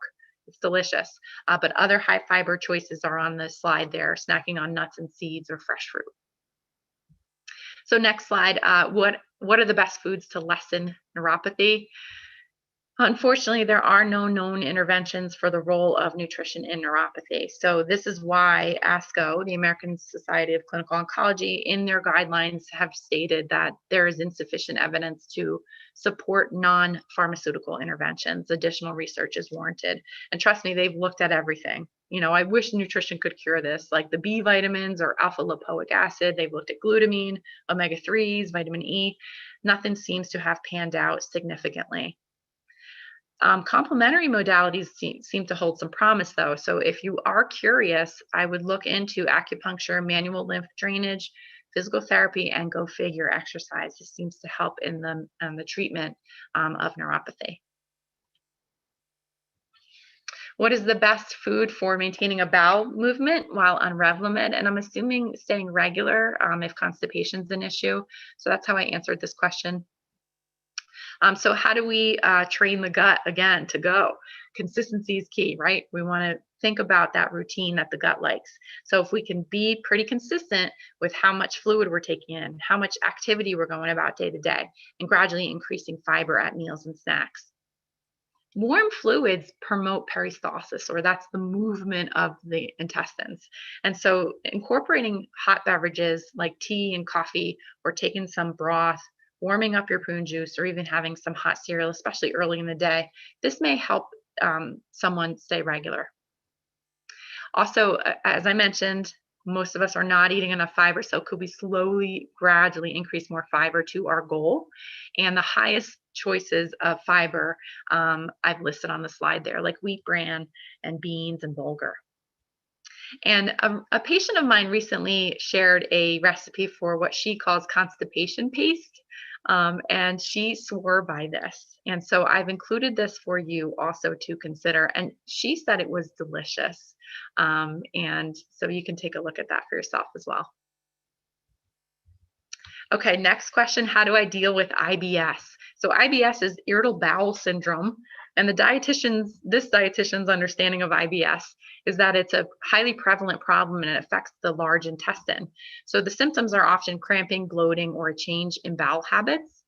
It's delicious. But other high fiber choices are on the slide there, snacking on nuts and seeds or fresh fruit. So next slide, what are the best foods to lessen neuropathy? Unfortunately, there are no known interventions for the role of nutrition in neuropathy. So this is why ASCO, the American Society of Clinical Oncology, in their guidelines have stated that there is insufficient evidence to support non-pharmaceutical interventions. Additional research is warranted. And trust me, they've looked at everything. You know, I wish nutrition could cure this, like the B vitamins or alpha lipoic acid. They've looked at glutamine, omega-3s, vitamin E. Nothing seems to have panned out significantly. Complementary modalities seem to hold some promise, though. So if you are curious, I would look into acupuncture, manual lymph drainage, physical therapy, and go figure exercise. This seems to help in the treatment of neuropathy. What is the best food for maintaining a bowel movement while on Revlimid? And I'm assuming staying regular if constipation is an issue. So that's how I answered this question. So how do we train the gut again to go? Consistency is key, right? We want to think about that routine that the gut likes. So if we can be pretty consistent with how much fluid we're taking in, how much activity we're going about day to day, and gradually increasing fiber at meals and snacks. Warm fluids promote peristalsis, or that's the movement of the intestines. And so incorporating hot beverages like tea and coffee, or taking some broth, warming up your prune juice, or even having some hot cereal, especially early in the day, this may help someone stay regular. Also, as I mentioned, most of us are not eating enough fiber, so could we slowly, gradually increase more fiber to our goal? And the highest choices of fiber I've listed on the slide there, like wheat bran and beans and bulgur. And a patient of mine recently shared a recipe for what she calls constipation paste. And she swore by this. And so I've included this for you also to consider. And she said it was delicious. And so you can take a look at that for yourself as well. Okay, next question, how do I deal with IBS? So IBS is irritable bowel syndrome. And this dietitian's understanding of IBS is that it's a highly prevalent problem and it affects the large intestine. So the symptoms are often cramping, bloating, or a change in bowel habits.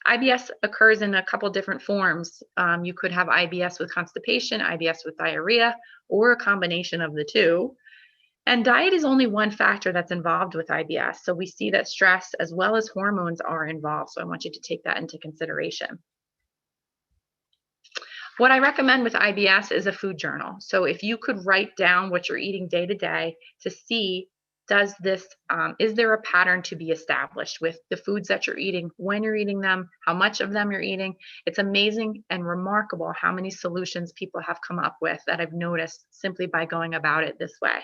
IBS occurs in a couple different forms. You could have IBS with constipation, IBS with diarrhea, or a combination of the two. And diet is only one factor that's involved with IBS. So we see that stress as well as hormones are involved. So I want you to take that into consideration. What I recommend with IBS is a food journal. So if you could write down what you're eating day to day to see, is there a pattern to be established with the foods that you're eating, when you're eating them, how much of them you're eating. It's amazing and remarkable how many solutions people have come up with that I've noticed simply by going about it this way.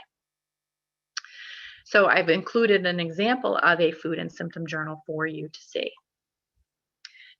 So I've included an example of a food and symptom journal for you to see.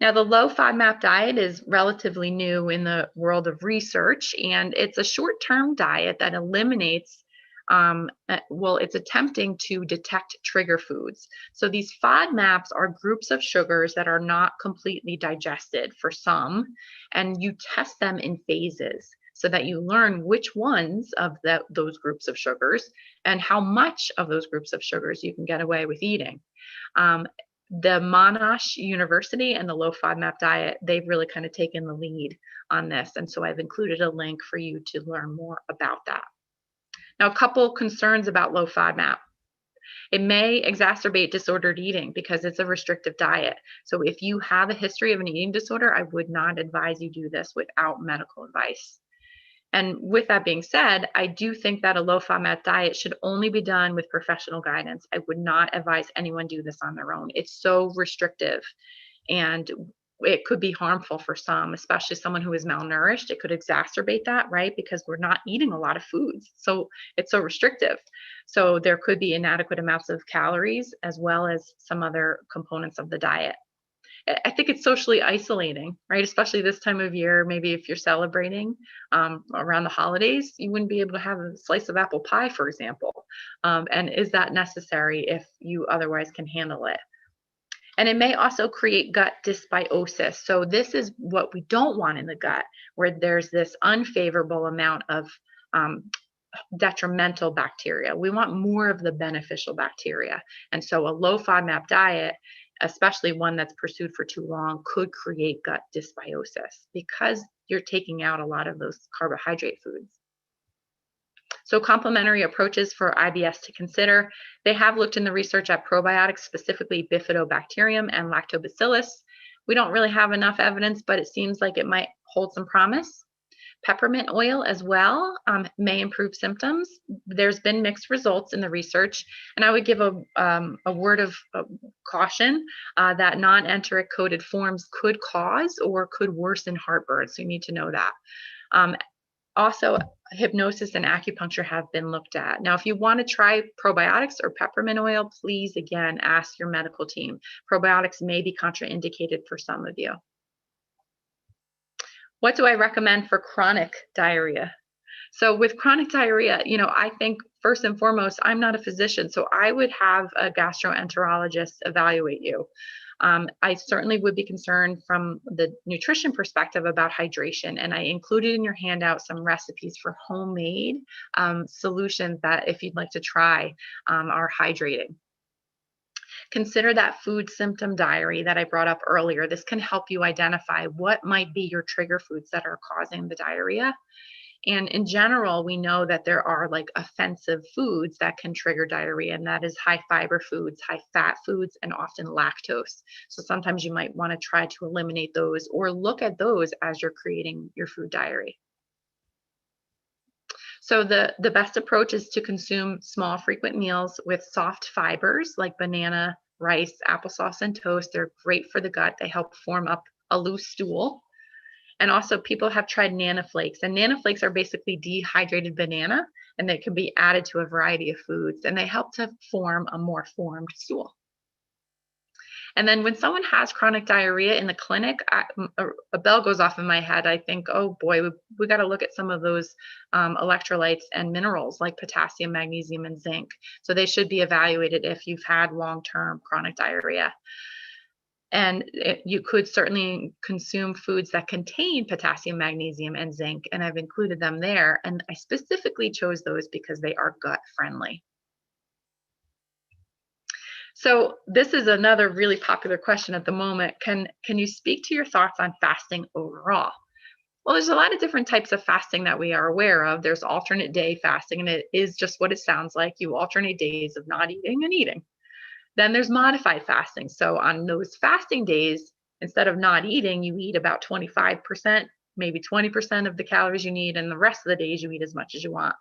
Now, the low FODMAP diet is relatively new in the world of research, and it's a short-term diet that eliminates, it's attempting to detect trigger foods. So these FODMAPs are groups of sugars that are not completely digested for some, and you test them in phases so that you learn which ones of those groups of sugars and how much of those groups of sugars you can get away with eating. The Monash University and the low FODMAP diet, they've really kind of taken the lead on this. And so I've included a link for you to learn more about that. Now, a couple concerns about low FODMAP. It may exacerbate disordered eating because it's a restrictive diet. So if you have a history of an eating disorder, I would not advise you do this without medical advice. And with that being said, I do think that a low FODMAP diet should only be done with professional guidance. I would not advise anyone do this on their own. It's so restrictive and it could be harmful for some, especially someone who is malnourished. It could exacerbate that, right? Because we're not eating a lot of foods. So it's so restrictive. So there could be inadequate amounts of calories as well as some other components of the diet. I think it's socially isolating, right? Especially this time of year, maybe if you're celebrating around the holidays, you wouldn't be able to have a slice of apple pie, for example. And is that necessary if you otherwise can handle it? And it may also create gut dysbiosis. So this is what we don't want in the gut, where there's this unfavorable amount of detrimental bacteria. We want more of the beneficial bacteria. And so a low FODMAP diet, especially one that's pursued for too long, could create gut dysbiosis because you're taking out a lot of those carbohydrate foods. So complementary approaches for IBS to consider. They have looked in the research at probiotics, specifically bifidobacterium and lactobacillus. We don't really have enough evidence, but it seems like it might hold some promise. Peppermint oil as well may improve symptoms. There's been mixed results in the research, and I would give a word of caution that non-enteric coated forms could cause or could worsen heartburn, so you need to know that. Also, hypnosis and acupuncture have been looked at. Now, if you want to try probiotics or peppermint oil, please, again, ask your medical team. Probiotics may be contraindicated for some of you. What do I recommend for chronic diarrhea? So with chronic diarrhea, I think first and foremost, I'm not a physician, so I would have a gastroenterologist evaluate you. I certainly would be concerned from the nutrition perspective about hydration, and I included in your handout some recipes for homemade solutions that, if you'd like to try, are hydrating. Consider that food symptom diary that I brought up earlier. This can help you identify what might be your trigger foods that are causing the diarrhea. And in general, we know that there are like offensive foods that can trigger diarrhea, and that is high fiber foods, high fat foods, and often lactose. So sometimes you might want to try to eliminate those or look at those as you're creating your food diary. So the best approach is to consume small, frequent meals with soft fibers like banana, rice, applesauce, and toast. They're great for the gut. They help form up a loose stool. And also people have tried nanoflakes, and nanoflakes are basically dehydrated banana, and they can be added to a variety of foods, and they help to form a more formed stool. And then when someone has chronic diarrhea in the clinic, a bell goes off in my head. I think, oh boy, we got to look at some of those electrolytes and minerals like potassium, magnesium, and zinc. So they should be evaluated if you've had long-term chronic diarrhea. And you could certainly consume foods that contain potassium, magnesium, and zinc, and I've included them there. And I specifically chose those because they are gut friendly. So this is another really popular question at the moment. Can you speak to your thoughts on fasting overall? Well, there's a lot of different types of fasting that we are aware of. There's alternate day fasting, and it is just what it sounds like. You alternate days of not eating and eating. Then there's modified fasting. So on those fasting days, instead of not eating, you eat about 25%, maybe 20% of the calories you need, and the rest of the days you eat as much as you want.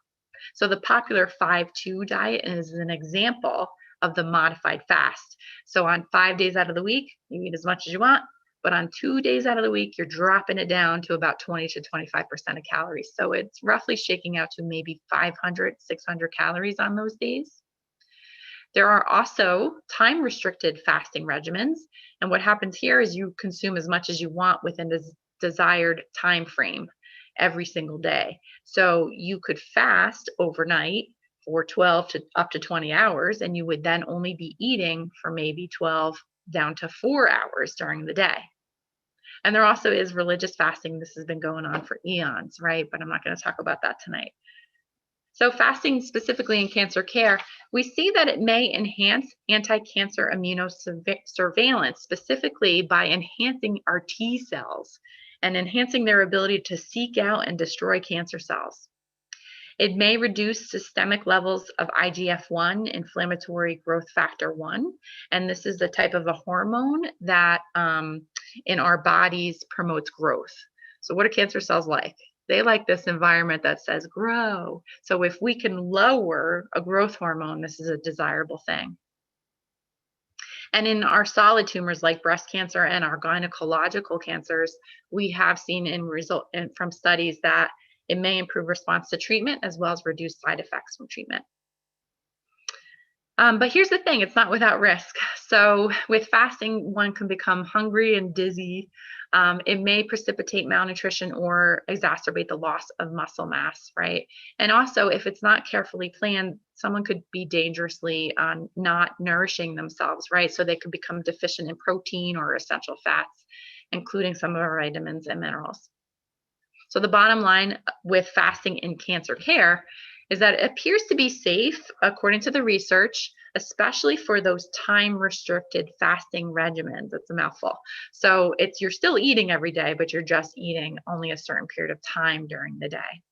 So the popular 5-2 diet is an example of the modified fast. So on 5 days out of the week, you eat as much as you want, but on 2 days out of the week, you're dropping it down to about 20 to 25% of calories. So it's roughly shaking out to maybe 500, 600 calories on those days. There are also time-restricted fasting regimens. And what happens here is you consume as much as you want within the desired time frame every single day. So you could fast overnight for 12 to up to 20 hours, and you would then only be eating for maybe 12 down to 4 hours during the day. And there also is religious fasting. This has been going on for eons, right? But I'm not going to talk about that tonight. So fasting specifically in cancer care, we see that it may enhance anti-cancer immunosurveillance, specifically by enhancing our T cells and enhancing their ability to seek out and destroy cancer cells. It may reduce systemic levels of IGF-1, inflammatory growth factor 1, and this is the type of a hormone that in our bodies promotes growth. So what are cancer cells like? They like this environment that says grow. So if we can lower a growth hormone, this is a desirable thing. And in our solid tumors like breast cancer and our gynecological cancers, we have seen from studies that it may improve response to treatment as well as reduce side effects from treatment. But here's the thing, it's not without risk. So with fasting, one can become hungry and dizzy. It may precipitate malnutrition or exacerbate the loss of muscle mass, right? And also, if it's not carefully planned, someone could be dangerously not nourishing themselves, right? So they could become deficient in protein or essential fats, including some of our vitamins and minerals. So the bottom line with fasting in cancer care is that it appears to be safe, according to the research, especially for those time-restricted fasting regimens. It's a mouthful. So you're still eating every day, but you're just eating only a certain period of time during the day.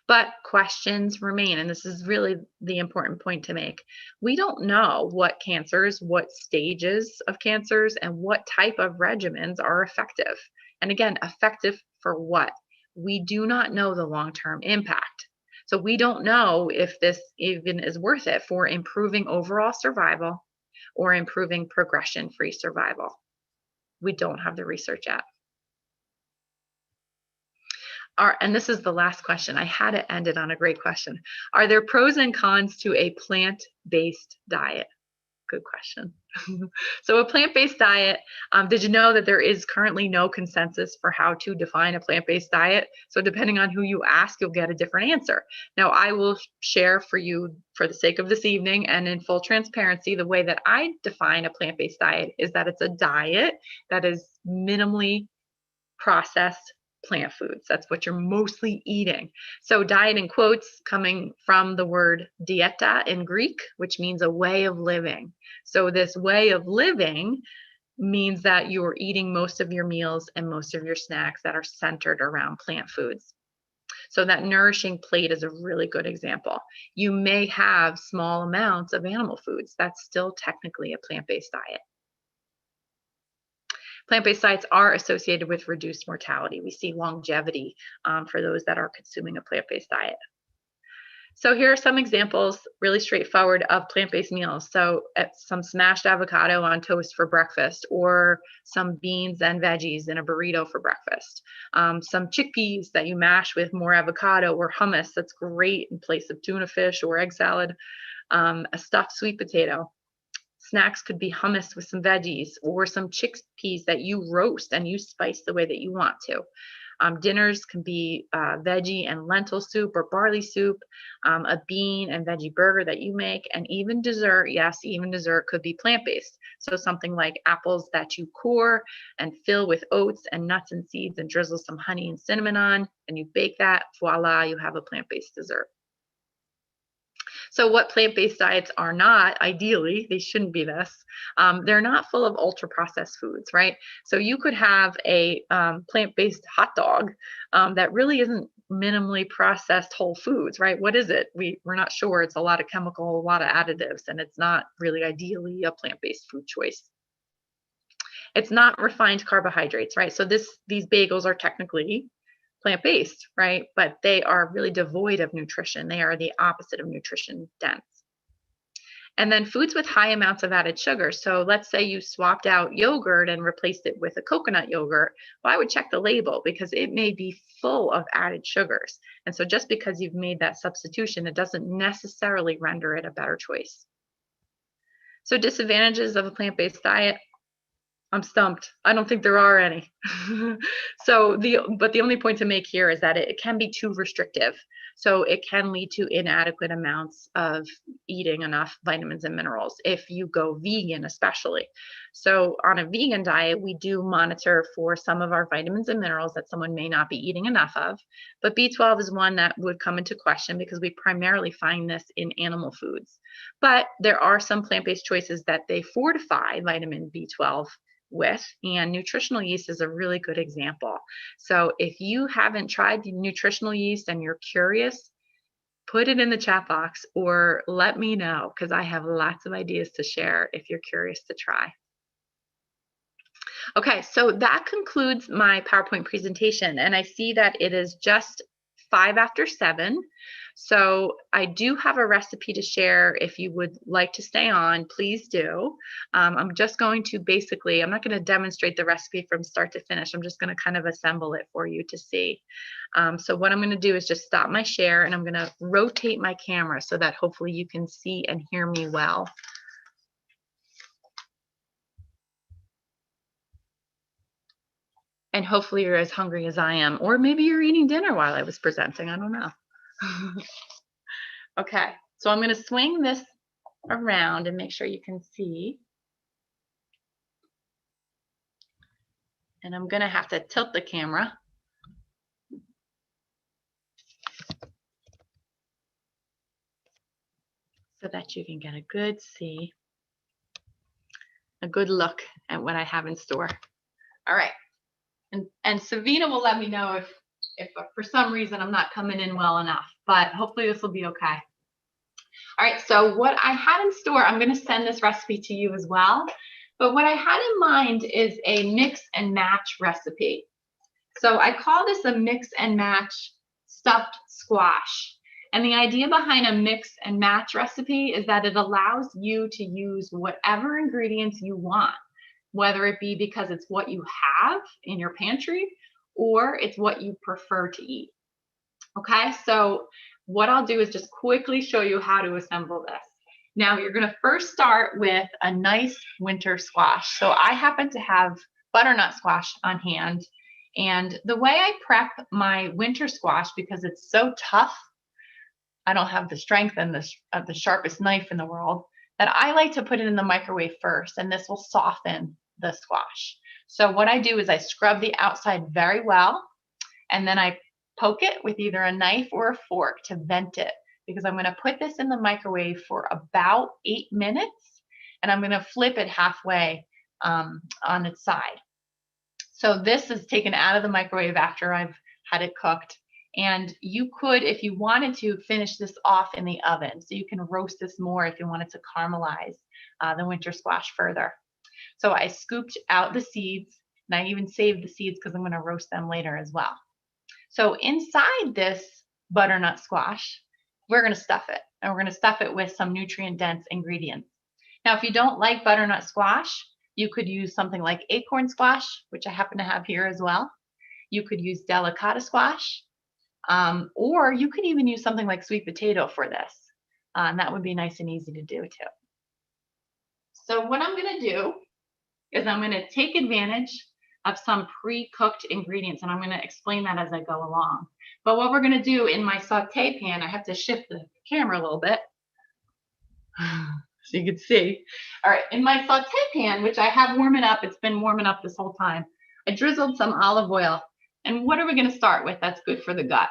But questions remain, and this is really the important point to make. We don't know what cancers, what stages of cancers, and what type of regimens are effective. And again, effective for what? We do not know the long-term impact. So we don't know if this even is worth it for improving overall survival or improving progression-free survival. We don't have the research yet. And this is the last question. I had to end it on a great question. Are there pros and cons to a plant-based diet? Good question. So a plant-based diet, did you know that there is currently no consensus for how to define a plant-based diet? So depending on who you ask, you'll get a different answer. Now, I will share for you, for the sake of this evening and in full transparency, the way that I define a plant-based diet is that it's a diet that is minimally processed plant foods. That's what you're mostly eating. So diet in quotes coming from the word dieta in Greek, which means a way of living. So this way of living means that you're eating most of your meals and most of your snacks that are centered around plant foods. So that nourishing plate is a really good example. You may have small amounts of animal foods. That's still technically a plant-based diet. Plant-based diets are associated with reduced mortality. We see longevity for those that are consuming a plant-based diet. So here are some examples, really straightforward, of plant-based meals. So some smashed avocado on toast for breakfast, or some beans and veggies in a burrito for breakfast. Some chickpeas that you mash with more avocado, or hummus that's great in place of tuna fish or egg salad. A stuffed sweet potato. Snacks could be hummus with some veggies, or some chickpeas that you roast and you spice the way that you want to. Dinners can be veggie and lentil soup or barley soup, a bean and veggie burger that you make, and even dessert. Yes, even dessert could be plant-based. So something like apples that you core and fill with oats and nuts and seeds and drizzle some honey and cinnamon on, and you bake that. Voila, you have a plant-based dessert. So what plant-based diets are not, ideally, they shouldn't be this. They're not full of ultra-processed foods, right? So you could have a plant-based hot dog that really isn't minimally processed whole foods, right? What is it? We're not sure. It's a lot of chemical, a lot of additives, and it's not really ideally a plant-based food choice. It's not refined carbohydrates, right? So these bagels are technically plant-based, right? But they are really devoid of nutrition. They are the opposite of nutrition dense. And then foods with high amounts of added sugar. So let's say you swapped out yogurt and replaced it with a coconut yogurt. Well, I would check the label because it may be full of added sugars. And so just because you've made that substitution, it doesn't necessarily render it a better choice. So disadvantages of a plant-based diet. I'm stumped. I don't think there are any. But the only point to make here is that it can be too restrictive. So it can lead to inadequate amounts of eating enough vitamins and minerals if you go vegan, especially. So on a vegan diet, we do monitor for some of our vitamins and minerals that someone may not be eating enough of. But B12 is one that would come into question because we primarily find this in animal foods. But there are some plant-based choices that they fortify vitamin B12 with, and nutritional yeast is a really good example. So if you haven't tried the nutritional yeast and you're curious, put it in the chat box or let me know, because I have lots of ideas to share if you're curious to try. Okay, so that concludes my PowerPoint presentation, and I see that it is just 5 after 7. So I do have a recipe to share. If you would like to stay on, please do. I'm just going to I'm not going to demonstrate the recipe from start to finish. I'm just going to kind of assemble it for you to see. So what I'm going to do is just stop my share, and I'm going to rotate my camera so that hopefully you can see and hear me well. And hopefully you're as hungry as I am, or maybe you're eating dinner while I was presenting. I don't know. Okay, so I'm going to swing this around and make sure you can see. And I'm going to have to tilt the camera. So that you can get a good look at what I have in store. All right. And Savina will let me know if for some reason I'm not coming in well enough, but hopefully this will be okay. All right, so what I had in store, I'm going to send this recipe to you as well, but what I had in mind is a mix and match recipe. So I call this a mix and match stuffed squash. And the idea behind a mix and match recipe is that it allows you to use whatever ingredients you want, whether it be because it's what you have in your pantry or it's what you prefer to eat. Okay, so what I'll do is just quickly show you how to assemble this. Now you're going to first start with a nice winter squash. So I happen to have butternut squash on hand, and the way I prep my winter squash, because it's so tough, I don't have the strength and the sharpest knife in the world, that I like to put it in the microwave first, and this will soften the squash. So what I do is I scrub the outside very well, and then I poke it with either a knife or a fork to vent it, because I'm going to put this in the microwave for about 8 minutes, and I'm going to flip it halfway on its side. So this is taken out of the microwave after I've had it cooked. And you could, if you wanted to, finish this off in the oven. So you can roast this more if you wanted to caramelize the winter squash further. So I scooped out the seeds, and I even saved the seeds because I'm going to roast them later as well. So inside this butternut squash, we're going to stuff it, and we're going to stuff it with some nutrient-dense ingredients. Now, if you don't like butternut squash, you could use something like acorn squash, which I happen to have here as well. You could use delicata squash, or you could even use something like sweet potato for this. And that would be nice and easy to do too. So what I'm going to do is I'm going to take advantage of some pre-cooked ingredients, and I'm going to explain that as I go along. But what we're going to do in my saute pan, I have to shift the camera a little bit so you can see. All right, in my saute pan, which I have warming up, it's been warming up this whole time, I drizzled some olive oil. And what are we going to start with that's good for the gut?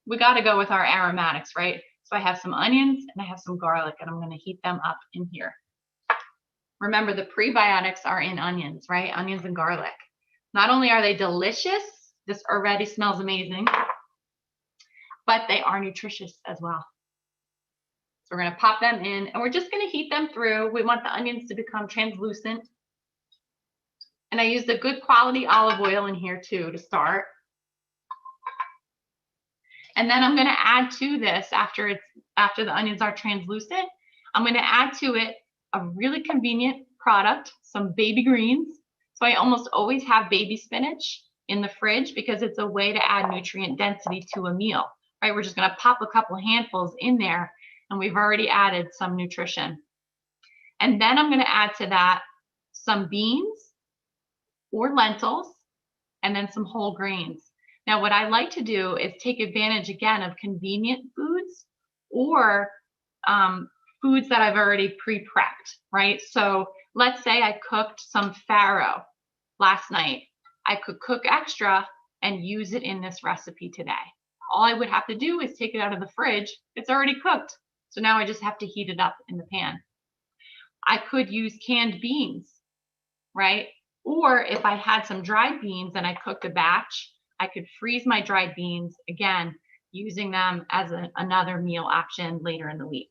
We got to go with our aromatics, right? So I have some onions and I have some garlic, and I'm going to heat them up in here. Remember, the prebiotics are in onions, right? Onions and garlic. Not only are they delicious, this already smells amazing, but they are nutritious as well. So we're going to pop them in, and we're just going to heat them through. We want the onions to become translucent. And I used a good quality olive oil in here too to start. And then I'm going to add to this, after the onions are translucent, I'm going to add to it a really convenient product, some baby greens. So I almost always have baby spinach in the fridge because it's a way to add nutrient density to a meal, right? We're just going to pop a couple handfuls in there, and we've already added some nutrition. And then I'm going to add to that some beans or lentils, and then some whole grains. Now, what I like to do is take advantage again of convenient foods or foods that I've already pre-prepped, right? So let's say I cooked some farro last night. I could cook extra and use it in this recipe today. All I would have to do is take it out of the fridge. It's already cooked. So now I just have to heat it up in the pan. I could use canned beans, right? Or if I had some dried beans and I cooked a batch, I could freeze my dried beans, again, using them as another meal option later in the week.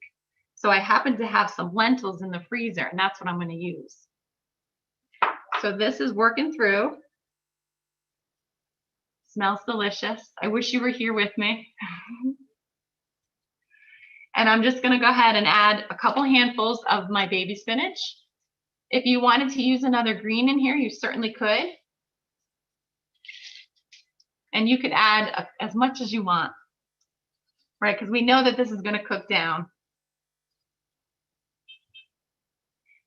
So I happen to have some lentils in the freezer, and that's what I'm going to use. So this is working through. Smells delicious. I wish you were here with me. And I'm just going to go ahead and add a couple handfuls of my baby spinach. If you wanted to use another green in here, you certainly could. And you could add as much as you want, right? Because we know that this is going to cook down.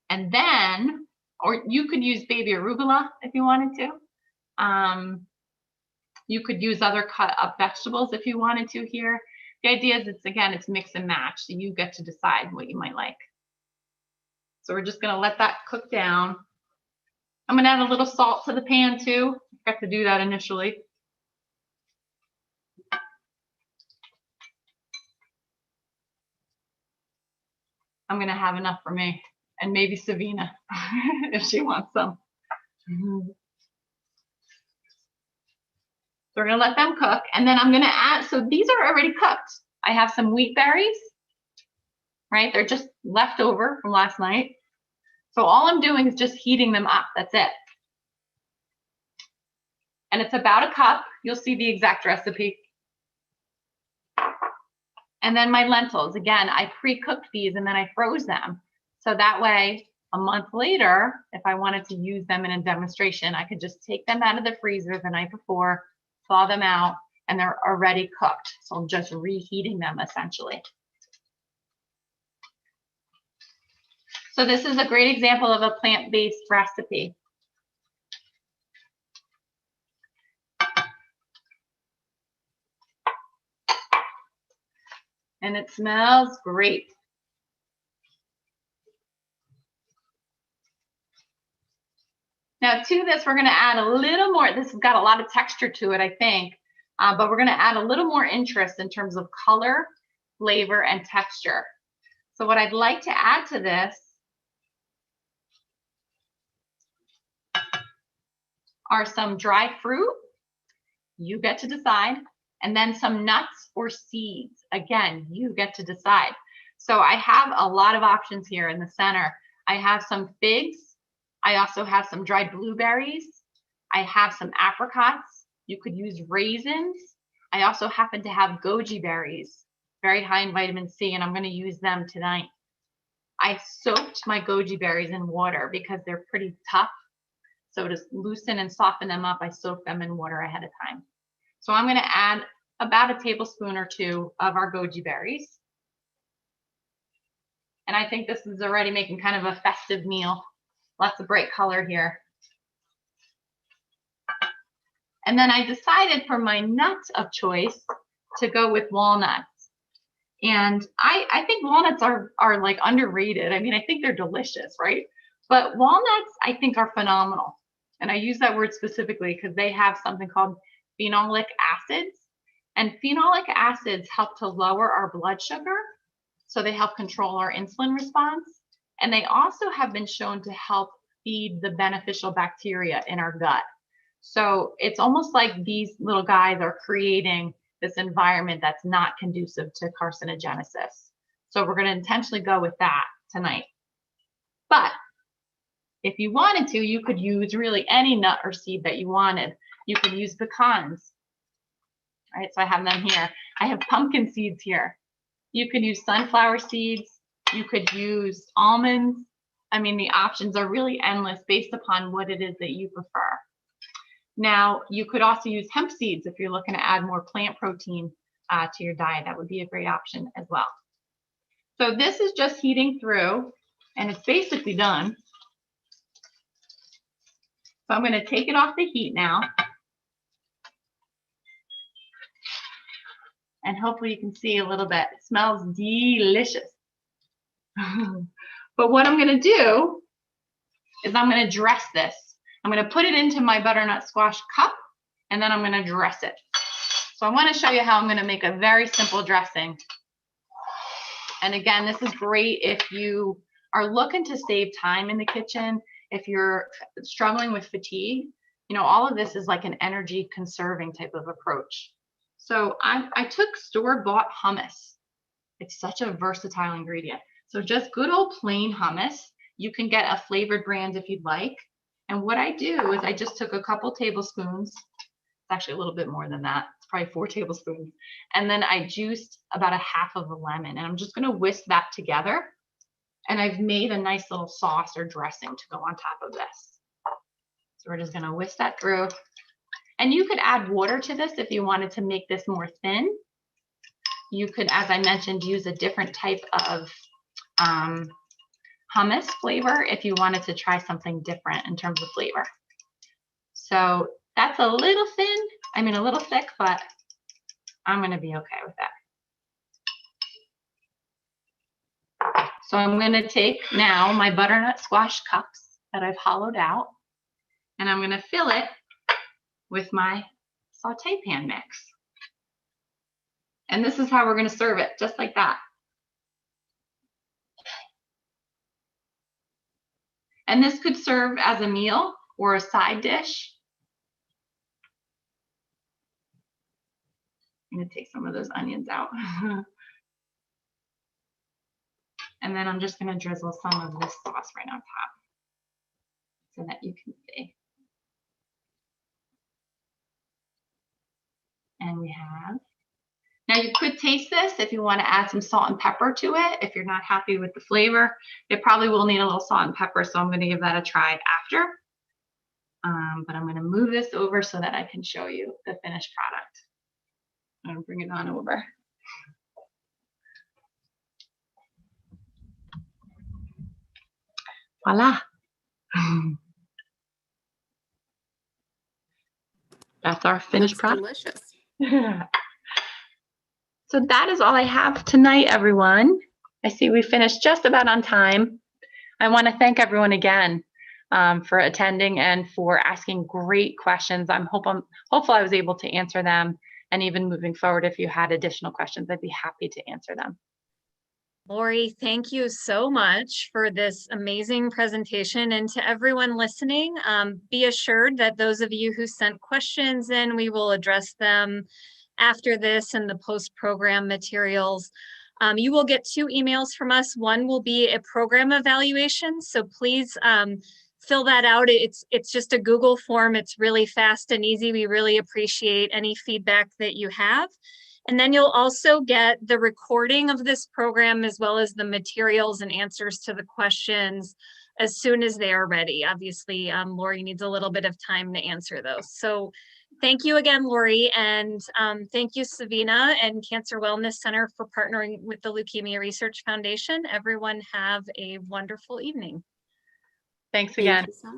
And then, or you could use baby arugula if you wanted to. You could use other cut up vegetables if you wanted to here. The idea is it's mix and match. So you get to decide what you might like. So we're just going to let that cook down. I'm going to add a little salt to the pan too. I forgot to do that initially. I'm going to have enough for me and maybe Savina if she wants some. So we're going to let them cook, and then I'm going to add, so these are already cooked. I have some wheat berries, right? They're just left over from last night. So all I'm doing is just heating them up. That's it. And it's about a cup. You'll see the exact recipe. And then my lentils, again, I pre-cooked these and then I froze them. So that way, a month later, if I wanted to use them in a demonstration, I could just take them out of the freezer the night before, thaw them out, and they're already cooked. So I'm just reheating them essentially. So this is a great example of a plant-based recipe. And it smells great. Now to this, we're going to add a little more. This has got a lot of texture to it, I think, but we're going to add a little more interest in terms of color, flavor, and texture. So what I'd like to add to this are some dry fruit. You get to decide. And then some nuts or seeds. Again, you get to decide. So I have a lot of options here in the center. I have some figs. I also have some dried blueberries. I have some apricots. You could use raisins. I also happen to have goji berries, very high in vitamin C, and I'm going to use them tonight. I soaked my goji berries in water because they're pretty tough. So to loosen and soften them up, I soak them in water ahead of time. So I'm going to add about a tablespoon or two of our goji berries. And I think this is already making kind of a festive meal. Lots of bright color here. And then I decided for my nuts of choice to go with walnuts. And I think walnuts are like underrated. I mean, I think they're delicious, right? But walnuts, I think, are phenomenal. And I use that word specifically because they have something called phenolic acids. And phenolic acids help to lower our blood sugar, so they help control our insulin response. And they also have been shown to help feed the beneficial bacteria in our gut. So it's almost like these little guys are creating this environment that's not conducive to carcinogenesis. So we're going to intentionally go with that tonight. But if you wanted to, you could use really any nut or seed that you wanted. You could use pecans. All right, so I have them here. I have pumpkin seeds here. You could use sunflower seeds. You could use almonds. I mean, the options are really endless based upon what it is that you prefer. Now, you could also use hemp seeds if you're looking to add more plant protein to your diet. That would be a great option as well. So this is just heating through, and it's basically done. So I'm going to take it off the heat now. And hopefully you can see a little bit. It smells delicious. But what I'm going to do is I'm going to dress this. I'm going to put it into my butternut squash cup, and then I'm going to dress it. So I want to show you how I'm going to make a very simple dressing. And again, this is great if you are looking to save time in the kitchen, if you're struggling with fatigue. You know, all of this is like an energy conserving type of approach. So I took store-bought hummus. It's such a versatile ingredient. So just good old plain hummus. You can get a flavored brand if you'd like. And what I do is I just took a couple tablespoons. It's actually a little bit more than that. It's probably 4 tablespoons. And then I juiced about a half of a lemon. And I'm just going to whisk that together. And I've made a nice little sauce or dressing to go on top of this. So we're just going to whisk that through. And you could add water to this if you wanted to make this more thin. You could, as I mentioned, use a different type of hummus flavor if you wanted to try something different in terms of flavor. So that's a little thin, I mean a little thick, but I'm going to be okay with that. So I'm going to take now my butternut squash cups that I've hollowed out, and I'm going to fill it with my saute pan mix. And this is how we're going to serve it, just like that. And this could serve as a meal or a side dish. I'm going to take some of those onions out. And then I'm just going to drizzle some of this sauce right on top so that you can see. And we have, now you could taste this if you want to add some salt and pepper to it. If you're not happy with the flavor, it probably will need a little salt and pepper, so I'm going to give that a try after. But I'm going to move this over so that I can show you the finished product. I'm going to bring it on over. Voila. That's our finished product. Delicious. So that is all I have tonight, everyone. I see we finished just about on time. I want to thank everyone again for attending and for asking great questions. I'm hopeful I was able to answer them. And even moving forward, if you had additional questions, I'd be happy to answer them. Lori, thank you so much for this amazing presentation. And to everyone listening, be assured that those of you who sent questions in, we will address them after this and the post-program materials. You will get 2 emails from us. One will be a program evaluation, so please fill that out. It's just a Google form. It's really fast and easy. We really appreciate any feedback that you have. And then you'll also get the recording of this program as well as the materials and answers to the questions as soon as they are ready. Obviously, Lori needs a little bit of time to answer those. So thank you again, Lori, and thank you, Savina and Cancer Wellness Center for partnering with the Leukemia Research Foundation. Everyone have a wonderful evening. Thanks again. Thank you so much.